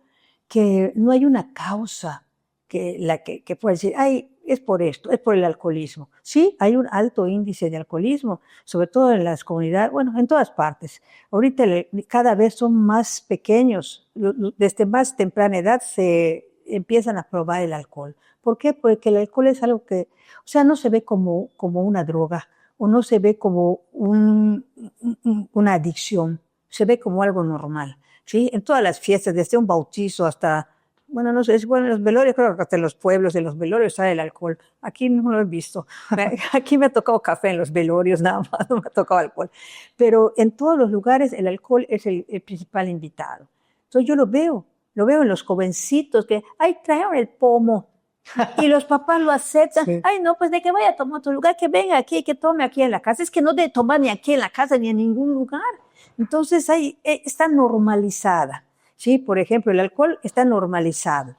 que no hay una causa que pueda decir, ay, es por esto, es por el alcoholismo. Sí, hay un alto índice de alcoholismo, sobre todo en las comunidades, bueno, en todas partes. Ahorita cada vez son más pequeños, desde más temprana edad se empiezan a probar el alcohol. ¿Por qué? Porque el alcohol es algo que, o sea, no se ve como una droga o no se ve como una adicción, se ve como algo normal. ¿Sí? En todas las fiestas, desde un bautizo hasta, bueno, no sé, bueno, en los velorios, creo que hasta en los pueblos, en los velorios sale el alcohol. Aquí no lo he visto. Aquí me ha tocado café en los velorios, nada más, no me ha tocado alcohol. Pero en todos los lugares el alcohol es el principal invitado. Entonces yo lo veo en los jovencitos que, ay, trajeron el pomo. Y los papás lo aceptan. Sí. Ay, no, pues de que vaya a tomar otro lugar, que venga aquí, que tome aquí en la casa. Es que no debe tomar ni aquí en la casa ni en ningún lugar. Entonces ahí está normalizada, ¿sí? Por ejemplo, el alcohol está normalizado,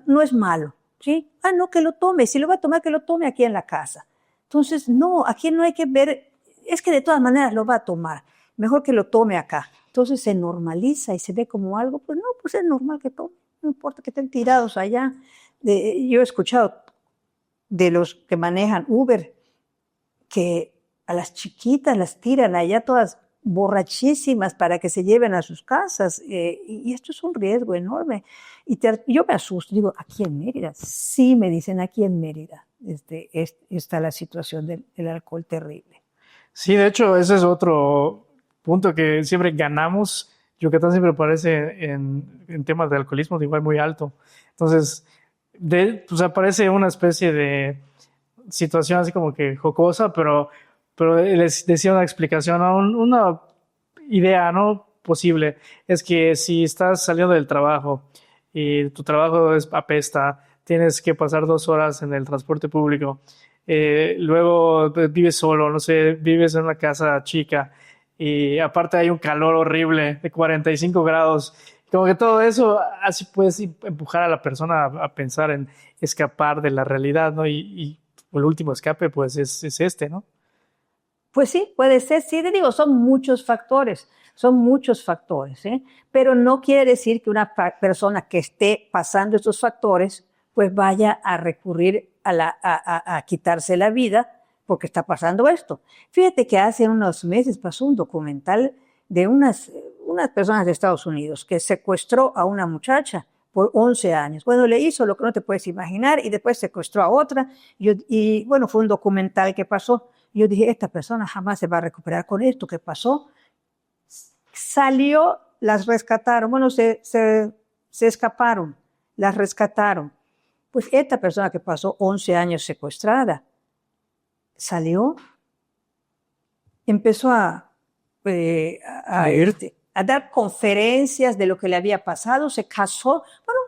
no es malo, ¿sí? Ah, no, que lo tome, si lo va a tomar, que lo tome aquí en la casa. Entonces, no, aquí no hay que ver, es que de todas maneras lo va a tomar, mejor que lo tome acá. Entonces se normaliza y se ve como algo, pues no, pues es normal que tome, no importa que estén tirados allá. Yo he escuchado de los que manejan Uber que a las chiquitas las tiran allá todas borrachísimas para que se lleven a sus casas, y esto es un riesgo enorme. Y yo me asusto, digo, ¿aquí en Mérida? Sí, me dicen, aquí en Mérida está la situación del alcohol terrible. Sí, de hecho, ese es otro punto que siempre ganamos. Yucatán siempre aparece en temas de alcoholismo igual muy alto. Entonces, pues aparece una especie de situación así como que jocosa, pero les decía una explicación, ¿no? Una idea, ¿no? Posible, es que si estás saliendo del trabajo y tu trabajo apesta, tienes que pasar 2 horas en el transporte público, luego vives solo, no sé, vives en una casa chica y aparte hay un calor horrible de 45 grados, como que todo eso así puedes empujar a la persona a pensar en escapar de la realidad, ¿no? Y o el último escape, pues es este, ¿no? Pues sí, puede ser, sí, te digo, son muchos factores, ¿eh? Pero no quiere decir que una persona que esté pasando estos factores, pues vaya a recurrir a quitarse la vida porque está pasando esto. Fíjate que hace unos meses pasó un documental de unas personas de Estados Unidos que secuestró a una muchacha por 11 años. Bueno, le hizo lo que no te puedes imaginar y después secuestró a otra y bueno, fue un documental que pasó. Yo dije, esta persona jamás se va a recuperar con esto que pasó. Salió, las rescataron, bueno, se escaparon, las rescataron. Pues esta persona que pasó 11 años secuestrada, salió, empezó a dar conferencias de lo que le había pasado, se casó, bueno,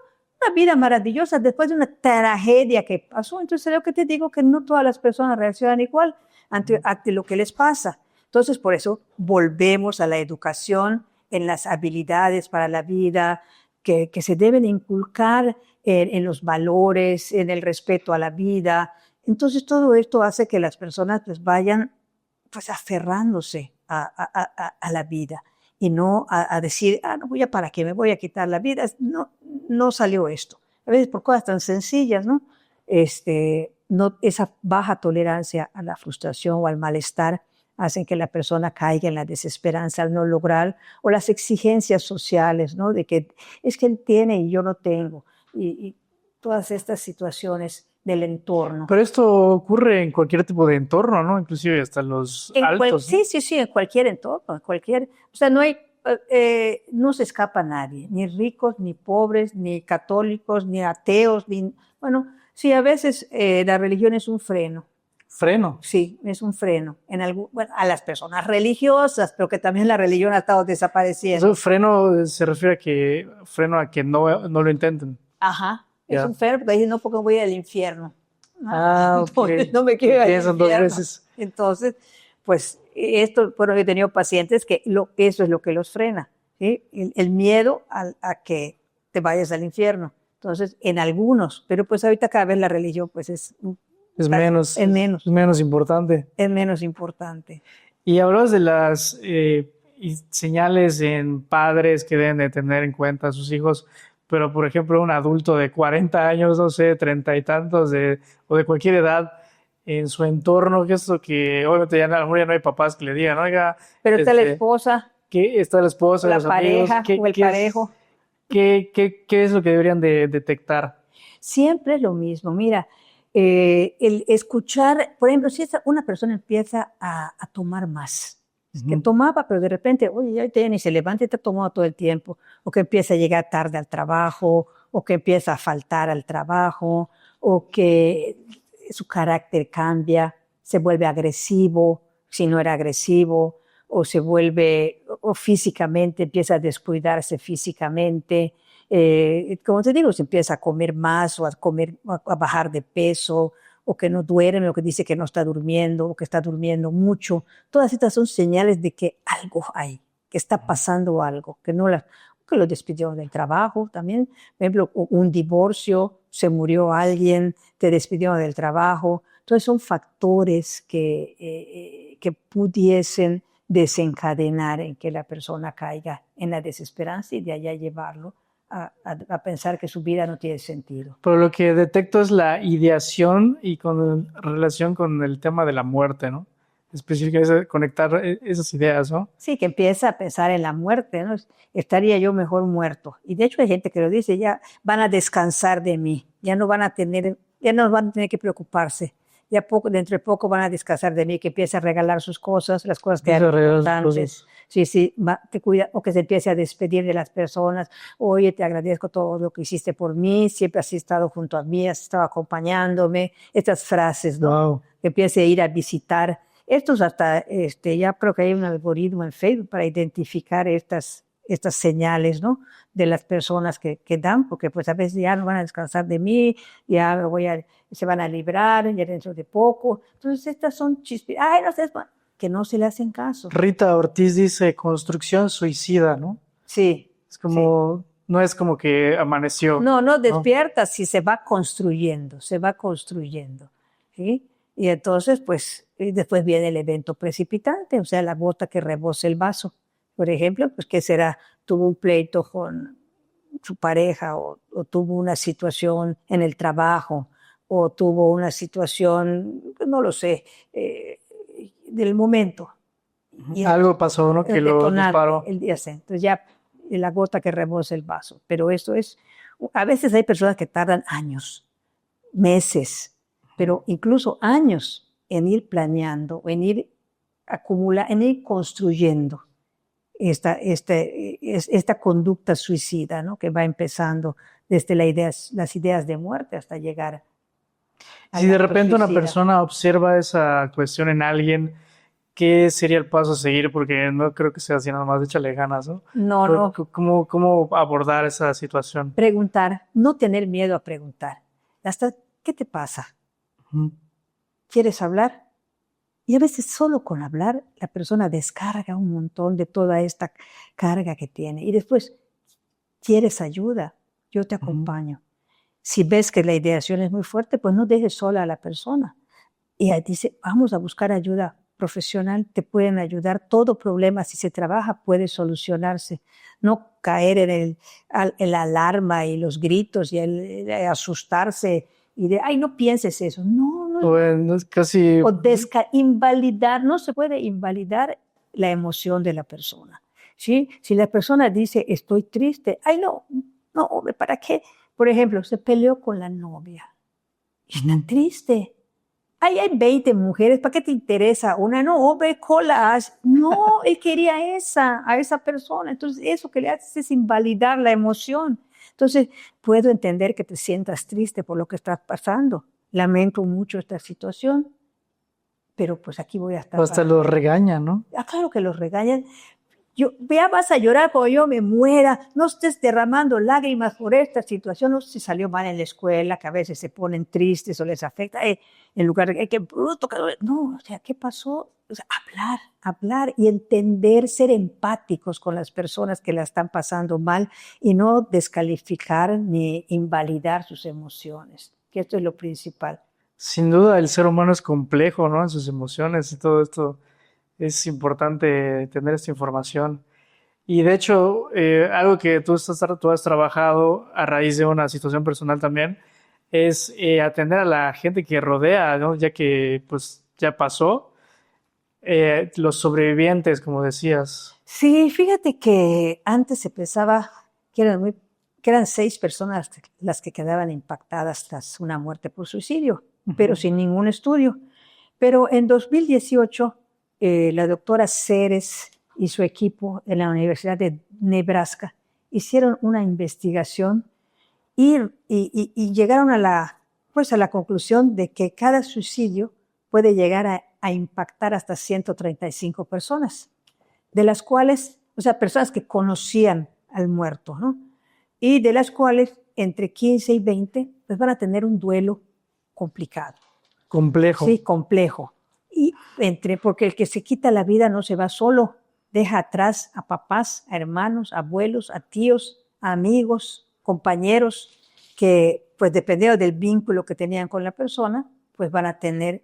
una vida maravillosa después de una tragedia que pasó. Entonces, lo que te digo que no todas las personas reaccionan igual ante lo que les pasa. Entonces, por eso volvemos a la educación en las habilidades para la vida que se deben inculcar en los valores, en el respeto a la vida. Entonces, todo esto hace que las personas pues vayan pues aferrándose a la vida y no a decir, no voy a para qué me voy a quitar la vida. No salió esto. A veces por cosas tan sencillas, ¿no? No, esa baja tolerancia a la frustración o al malestar hacen que la persona caiga en la desesperanza al no lograr, o las exigencias sociales, ¿no? De que es que él tiene y yo no tengo, y todas estas situaciones del entorno. Pero esto ocurre en cualquier tipo de entorno, ¿no? Inclusive hasta en los altos, ¿no? Sí, en cualquier entorno, o sea, no se escapa nadie, ni ricos, ni pobres, ni católicos, ni ateos, bueno, sí, a veces la religión es un freno. Freno. Sí, es un freno. Bueno, a las personas religiosas, pero que también la religión ha estado desapareciendo. Eso, freno se refiere a que no lo intenten. Ajá, es un freno, porque dicen, no, porque voy al infierno. Ok. No me quiero ir al Piensan dos infierno. veces. Entonces, pues, bueno, he tenido pacientes que eso es lo que los frena, ¿sí? El miedo a que te vayas al infierno. Entonces, en algunos, pero pues ahorita cada vez la religión, pues es menos importante. Es menos importante. Y hablabas de las señales en padres que deben de tener en cuenta a sus hijos, pero por ejemplo un adulto de 40 años, no sé, 30 y tantos, o de cualquier edad, en su entorno, que es lo que obviamente ya a lo mejor ya no hay papás que le digan, oiga. Pero está la esposa. Está la esposa, la los pareja, amigos. o el parejo. ¿Qué es lo que deberían de detectar? Siempre es lo mismo. Mira, el escuchar, por ejemplo, si una persona empieza a tomar más, que tomaba, pero de repente, oye, ya ni se levanta y está tomando todo el tiempo, o que empieza a llegar tarde al trabajo, o que empieza a faltar al trabajo, o que su carácter cambia, se vuelve agresivo, si no era agresivo, o se vuelve, o físicamente empieza a descuidarse físicamente. Como te digo, se empieza a comer más o a bajar de peso, o que no duerme, o que dice que no está durmiendo, o que está durmiendo mucho. Todas estas son señales de que algo hay, que está pasando algo, que lo despidieron del trabajo también. Por ejemplo, un divorcio, se murió alguien, te despidieron del trabajo. Entonces son factores que pudiesen desencadenar en que la persona caiga en la desesperanza y de allá llevarlo a pensar que su vida no tiene sentido. Pero lo que detecto es la ideación y con relación con el tema de la muerte, ¿no? Específicamente conectar esas ideas, ¿no? Sí, que empieza a pensar en la muerte, ¿no? Estaría yo mejor muerto. Y de hecho hay gente que lo dice, ya van a descansar de mí, ya no van a tener que preocuparse. Dentro de poco van a descansar de mí, que empiece a regalar sus cosas, las cosas que eran importantes. Sí, te cuida, o que se empiece a despedir de las personas. Oye, te agradezco todo lo que hiciste por mí, siempre has estado junto a mí, has estado acompañándome. Estas frases, ¿no? Wow. Que empiece a ir a visitar. Estos hasta, ya creo que hay un algoritmo en Facebook para identificar estas señales, ¿no? De las personas que dan, porque pues a veces ya no van a descansar de mí, ya se van a librar ya dentro de poco. Entonces estas son chispitas. Ay, no sé, que no se le hacen caso. Rita Ortiz dice construcción suicida, ¿no? Sí. Es como, no es como que amaneció. No despierta, si se va construyendo, ¿sí? Y entonces, pues, y después viene el evento precipitante, o sea, la gota que rebose el vaso. Por ejemplo, pues, ¿qué será? Tuvo un pleito con su pareja o tuvo una situación en el trabajo o tuvo una situación, no lo sé, del momento. Y Algo pasó, ¿no? Que el lo detonante, disparó. el día C. Entonces ya la gota que rebose el vaso. Pero eso es, a veces hay personas que tardan años, meses, pero incluso años en ir planeando, en ir acumulando, en ir construyendo esta conducta suicida, ¿no? Que va empezando desde las ideas de muerte hasta llegar Si al de acto repente una suicida. persona observa esa cuestión en alguien, ¿qué sería el paso a seguir? Porque no creo que sea así nada más échale ganas, ¿no? No, no, ¿Cómo abordar esa situación? preguntar, no tener miedo a preguntar. Hasta, ¿qué te pasa? Ujú. ¿Quieres hablar? Y a veces solo con hablar la persona descarga un montón de toda esta carga que tiene. Y después, ¿quieres ayuda? Yo te Ujú. acompaño. Si ves que la ideación es muy fuerte, pues no dejes sola a la persona. Y ahí dice, vamos a buscar ayuda profesional, te pueden ayudar. Todo problema, si se trabaja, puede solucionarse. No caer en el alarma y los gritos y el asustarse y de, ay, no pienses eso. No, no. Bueno, es casi. O invalidar, no se puede invalidar la emoción de la persona. ¿Sí? Si la persona dice, estoy triste, ay, no, no, hombre, ¿para qué? Por ejemplo, se peleó con la novia. Está Ujú. triste. Ay, hay 20 mujeres, ¿para qué te interesa una? No, ve colas. No, él quería a esa persona. Entonces, eso que le haces es invalidar la emoción. Entonces, puedo entender que te sientas triste por lo que estás pasando. Lamento mucho esta situación, pero pues aquí voy a estar Hasta para lo ti. regaña, ¿no? Ah, claro que los regañan. Ya vas a llorar cuando yo me muera, no estés derramando lágrimas por esta situación, no sé si salió mal en la escuela, que a veces se ponen tristes o les afecta, en lugar de que bruto, no, o sea, ¿qué pasó? O sea, hablar y entender, ser empáticos con las personas que la están pasando mal y no descalificar ni invalidar sus emociones, que esto es lo principal. Sin duda, el ser humano es complejo, ¿no? En sus emociones y todo esto. Es importante tener esta información. Y de hecho, algo que tú has trabajado a raíz de una situación personal también, es atender a la gente que rodea, ¿no? Ya que pues ya pasó, los sobrevivientes, como decías. Sí, fíjate que antes se pensaba que eran 6 personas las que quedaban impactadas tras una muerte por suicidio, pero Ujú. sin ningún estudio. Pero en 2018, la doctora Ceres y su equipo en la Universidad de Nebraska hicieron una investigación y llegaron pues a la conclusión de que cada suicidio puede llegar a impactar hasta 135 personas, de las cuales, o sea, personas que conocían al muerto, ¿no? Y de las cuales entre 15 y 20 pues van a tener un duelo complicado, Complejo. sí, complejo. Porque el que se quita la vida no se va solo, deja atrás a papás, a hermanos, a abuelos, a tíos, a amigos, compañeros, que pues dependiendo del vínculo que tenían con la persona, pues van a tener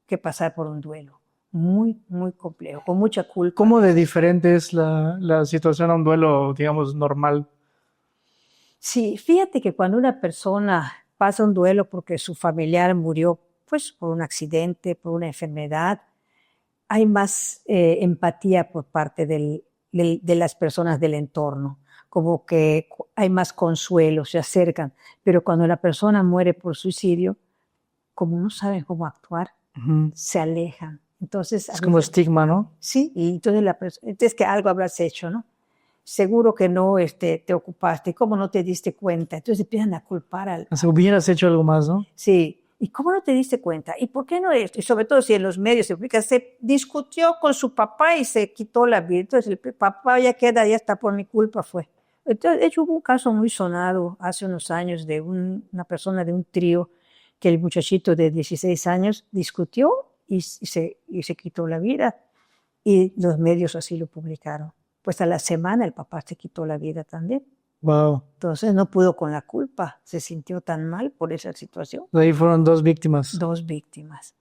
que pasar por un duelo muy, muy complejo, con mucha culpa. ¿Cómo de diferente es la situación a un duelo, digamos, normal? Sí, fíjate que cuando una persona pasa un duelo porque su familiar murió, pues por un accidente, por una enfermedad, hay más empatía por parte de las personas del entorno, como que hay más consuelo, se acercan. Pero cuando la persona muere por suicidio, como no saben cómo actuar, Ujú. se alejan. Entonces, a Es como veces, estigma, ¿no? sí, y entonces entonces que algo habrás hecho, ¿no? Seguro que no te ocupaste, ¿cómo no te diste cuenta? Entonces empiezan a culpar O sea, hubieras hecho algo más, ¿no? sí. ¿Y cómo no te diste cuenta? ¿Y por qué no esto? Y sobre todo si en los medios se publica, se discutió con su papá y se quitó la vida. Entonces el papá ya queda, ya está por mi culpa fue. Entonces, de hecho, hubo un caso muy sonado hace unos años de una persona de un trío que el muchachito de 16 años discutió y se quitó la vida. Y los medios así lo publicaron. Pues a la semana el papá se quitó la vida también. Wow. Entonces no pudo con la culpa, se sintió tan mal por esa situación. De ahí fueron dos víctimas. 2 víctimas.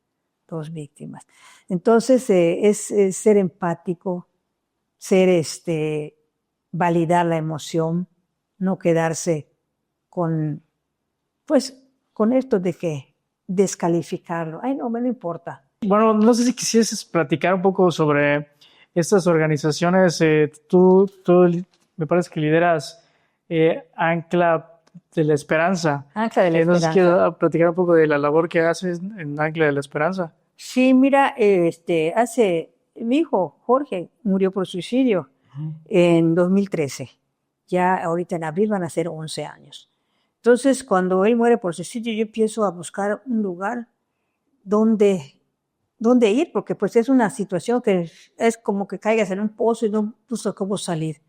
2 víctimas. Entonces, es ser empático, ser validar la emoción, no quedarse con, pues, con esto de que descalificarlo. Ay, no, me no importa. Bueno, no sé si quisieses platicar un poco sobre estas organizaciones. Tú me parece que lideras Ancla de la Esperanza. Ancla de la No sé si Esperanza. quieres platicar un poco de la labor que haces en Ancla de la Esperanza. Sí, mira, mi hijo Jorge murió por suicidio en 2013. Ya ahorita en abril van a ser 11 años. Entonces, cuando él muere por suicidio, yo empiezo a buscar un lugar donde ir, porque pues es una situación que es como que caigas en un pozo y no sabes cómo salir.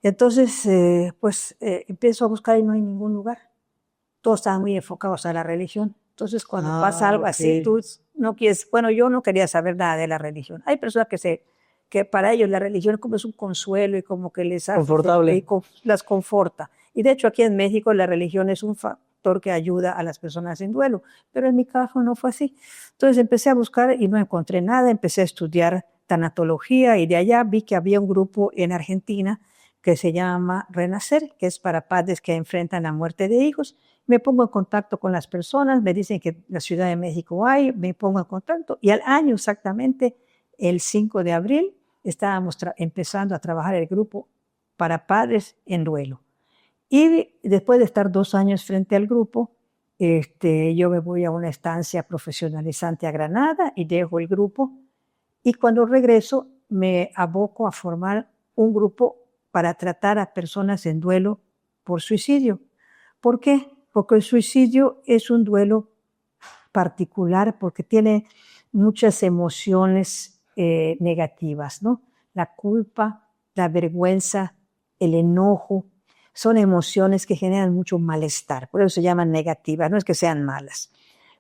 Entonces, empiezo a buscar y no hay ningún lugar. Todos estaban muy enfocados a la religión. Entonces, cuando pasa algo así, tú no quieres, bueno, yo no quería saber nada de la religión. Hay personas que para ellos la religión como es un consuelo y como que les hace, Confortable. las conforta. Y de hecho aquí en México la religión es un factor que ayuda a las personas en duelo, pero en mi caso no fue así. Entonces empecé a buscar y no encontré nada, empecé a estudiar tanatología y de allá vi que había un grupo en Argentina que se llama Renacer, que es para padres que enfrentan la muerte de hijos. Me pongo en contacto con las personas, me dicen que en la Ciudad de México hay, me pongo en contacto y al año exactamente, el 5 de abril, estábamos empezando a trabajar el grupo para padres en duelo. Y después de estar 2 años frente al grupo, yo me voy a una estancia profesionalizante a Granada y dejo el grupo. Y cuando regreso, me aboco a formar un grupo para tratar a personas en duelo por suicidio. ¿Por qué? Porque el suicidio es un duelo particular porque tiene muchas emociones negativas, ¿no? La culpa, la vergüenza, el enojo, son emociones que generan mucho malestar, por eso se llaman negativas, no es que sean malas.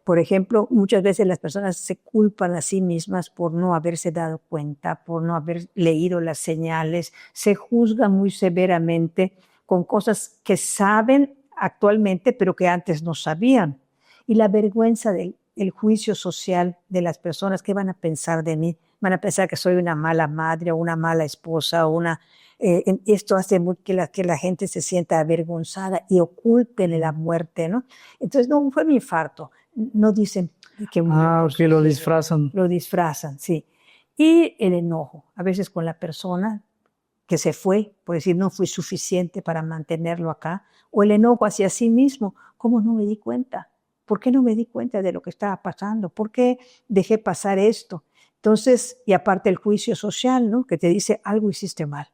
Por ejemplo, muchas veces las personas se culpan a sí mismas por no haberse dado cuenta, por no haber leído las señales, se juzgan muy severamente con cosas que saben actualmente, pero que antes no sabían. Y la vergüenza del juicio social de las personas, ¿qué van a pensar de mí? Van a pensar que soy una mala madre o una mala esposa o esto hace que la gente se sienta avergonzada y oculten la muerte, ¿no? Entonces, no fue mi infarto. No dicen que Sí, lo disfrazan. Lo disfrazan, sí. Y el enojo, a veces con la persona que se fue, por decir, no fui suficiente para mantenerlo acá, o el enojo hacia sí mismo, ¿cómo no me di cuenta? ¿Por qué no me di cuenta de lo que estaba pasando? ¿Por qué dejé pasar esto? Entonces, y aparte el juicio social, ¿no? Que te dice, algo hiciste mal.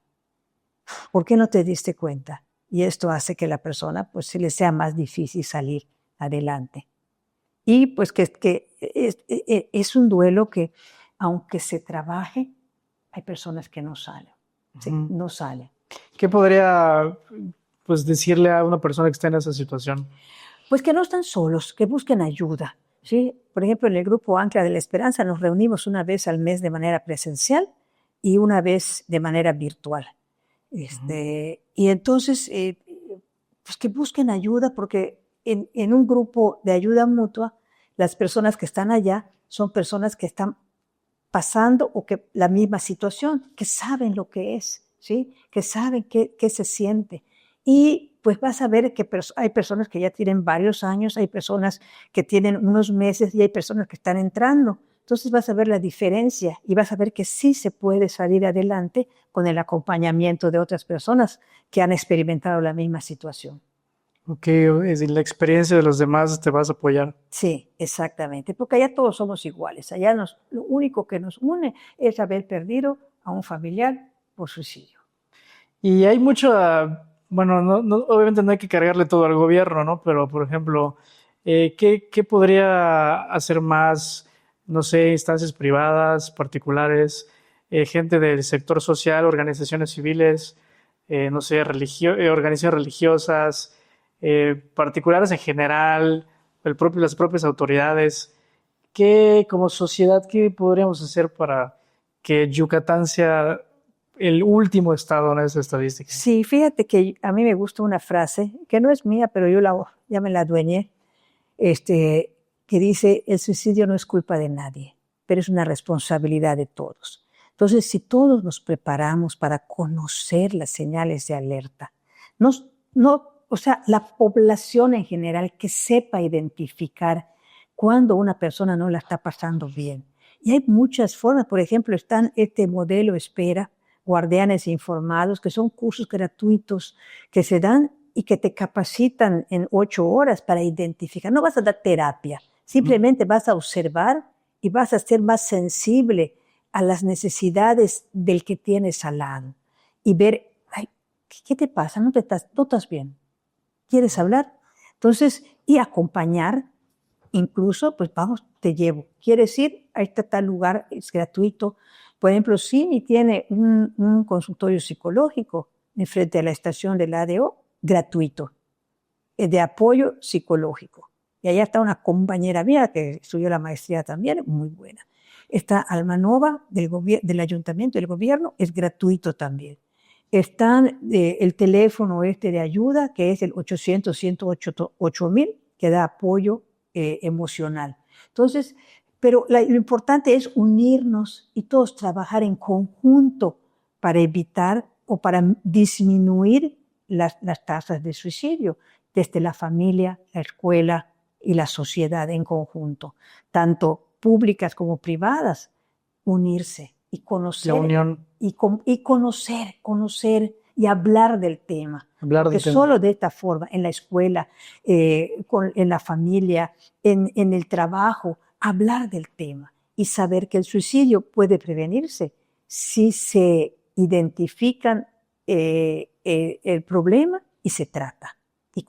¿Por qué no te diste cuenta? Y esto hace que la persona, pues, se le sea más difícil salir adelante. Y pues que es un duelo que, aunque se trabaje, hay personas que no salen. No salen. ¿Qué podría pues, decirle a una persona que está en esa situación? Pues que no están solos, que busquen ayuda. ¿Sí? Por ejemplo, en el grupo Ancla de la Esperanza nos reunimos una vez al mes de manera presencial y una vez de manera virtual. Y entonces, pues que busquen ayuda, porque en un grupo de ayuda mutua, las personas que están allá son personas que están pasando o que la misma situación, que saben lo que es, ¿sí? Que saben qué se siente. Y pues vas a ver que hay personas que ya tienen varios años, hay personas que tienen unos meses y hay personas que están entrando. Entonces vas a ver la diferencia y vas a ver que sí se puede salir adelante con el acompañamiento de otras personas que han experimentado la misma situación. Ok, es decir, la experiencia de los demás te vas a apoyar. Sí, exactamente, porque allá todos somos iguales. Allá lo único que nos une es haber perdido a un familiar por suicidio. Y hay bueno, obviamente no hay que cargarle todo al gobierno, ¿no? Pero, por ejemplo, ¿qué podría hacer más, no sé, instancias privadas, particulares, gente del sector social, organizaciones civiles, no sé, organizaciones religiosas, particulares en general, las propias autoridades? Como sociedad, qué podríamos hacer para que Yucatán sea el último estado en esa estadística? Sí, fíjate que a mí me gusta una frase, que no es mía, pero yo ya me la adueñé, que dice, el suicidio no es culpa de nadie, pero es una responsabilidad de todos. Entonces, si todos nos preparamos para conocer las señales de alerta, o sea, la población en general que sepa identificar cuando una persona no la está pasando bien. Y hay muchas formas, por ejemplo, están este modelo Espera, Guardianes Informados, que son cursos gratuitos que se dan y que te capacitan en 8 horas para identificar. No vas a dar terapia, simplemente vas a observar y vas a ser más sensible a las necesidades del que tienes al lado y ver, ay, ¿qué te pasa? No estás bien. ¿Quieres hablar? Entonces, y acompañar, incluso, pues vamos, te llevo. ¿Quieres ir? Ahí está tal lugar, es gratuito. Por ejemplo, Cini tiene un consultorio psicológico enfrente a la estación del ADO, gratuito, de apoyo psicológico. Y allá está una compañera mía que estudió la maestría también, muy buena. Está Almanova del ayuntamiento, del gobierno, es gratuito también. Está el teléfono de ayuda, que es el 800-108-8000, que da apoyo emocional. Entonces, pero lo importante es unirnos y todos trabajar en conjunto para evitar o para disminuir las tasas de suicidio, desde la familia, la escuela y la sociedad en conjunto, tanto públicas como privadas, unirse y conocer. La unión. Y conocer y hablar del tema. Porque solo de esta forma, en la escuela, en la familia, en el trabajo, hablar del tema y saber que el suicidio puede prevenirse si se identifican el problema y se trata. Y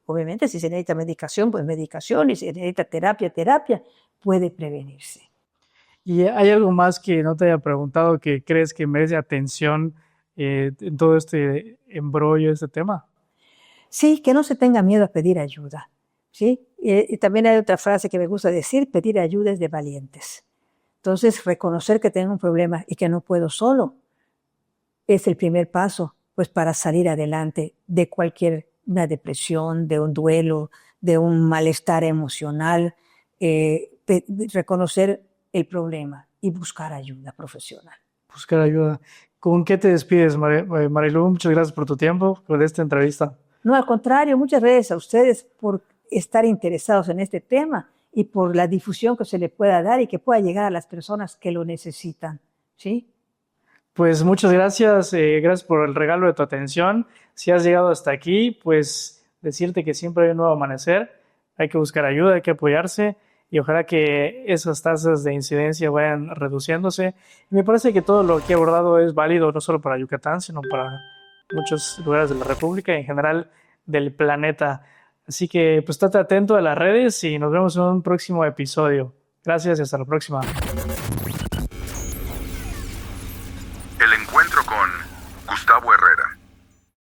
obviamente, si se necesita medicación, pues medicación, y si se necesita terapia, puede prevenirse. ¿Y hay algo más que no te haya preguntado que crees que merece atención en todo este embrollo, este tema? Sí, que no se tenga miedo a pedir ayuda, ¿sí? Y también hay otra frase que me gusta decir, pedir ayuda es de valientes. Entonces, reconocer que tengo un problema y que no puedo solo es el primer paso, pues, para salir adelante de una depresión, de un duelo, de un malestar emocional, reconocer el problema y buscar ayuda profesional. Buscar ayuda. ¿Con qué te despides, Marilu? Muchas gracias por tu tiempo, por esta entrevista. No, al contrario, muchas gracias a ustedes por estar interesados en este tema y por la difusión que se le pueda dar y que pueda llegar a las personas que lo necesitan, ¿sí? Pues muchas gracias, gracias por el regalo de tu atención. Si has llegado hasta aquí, pues decirte que siempre hay un nuevo amanecer, hay que buscar ayuda, hay que apoyarse y ojalá que esas tasas de incidencia vayan reduciéndose. Y me parece que todo lo que he abordado es válido no solo para Yucatán, sino para muchos lugares de la República y en general del planeta. Así que pues estate atento a las redes y nos vemos en un próximo episodio. Gracias y hasta la próxima.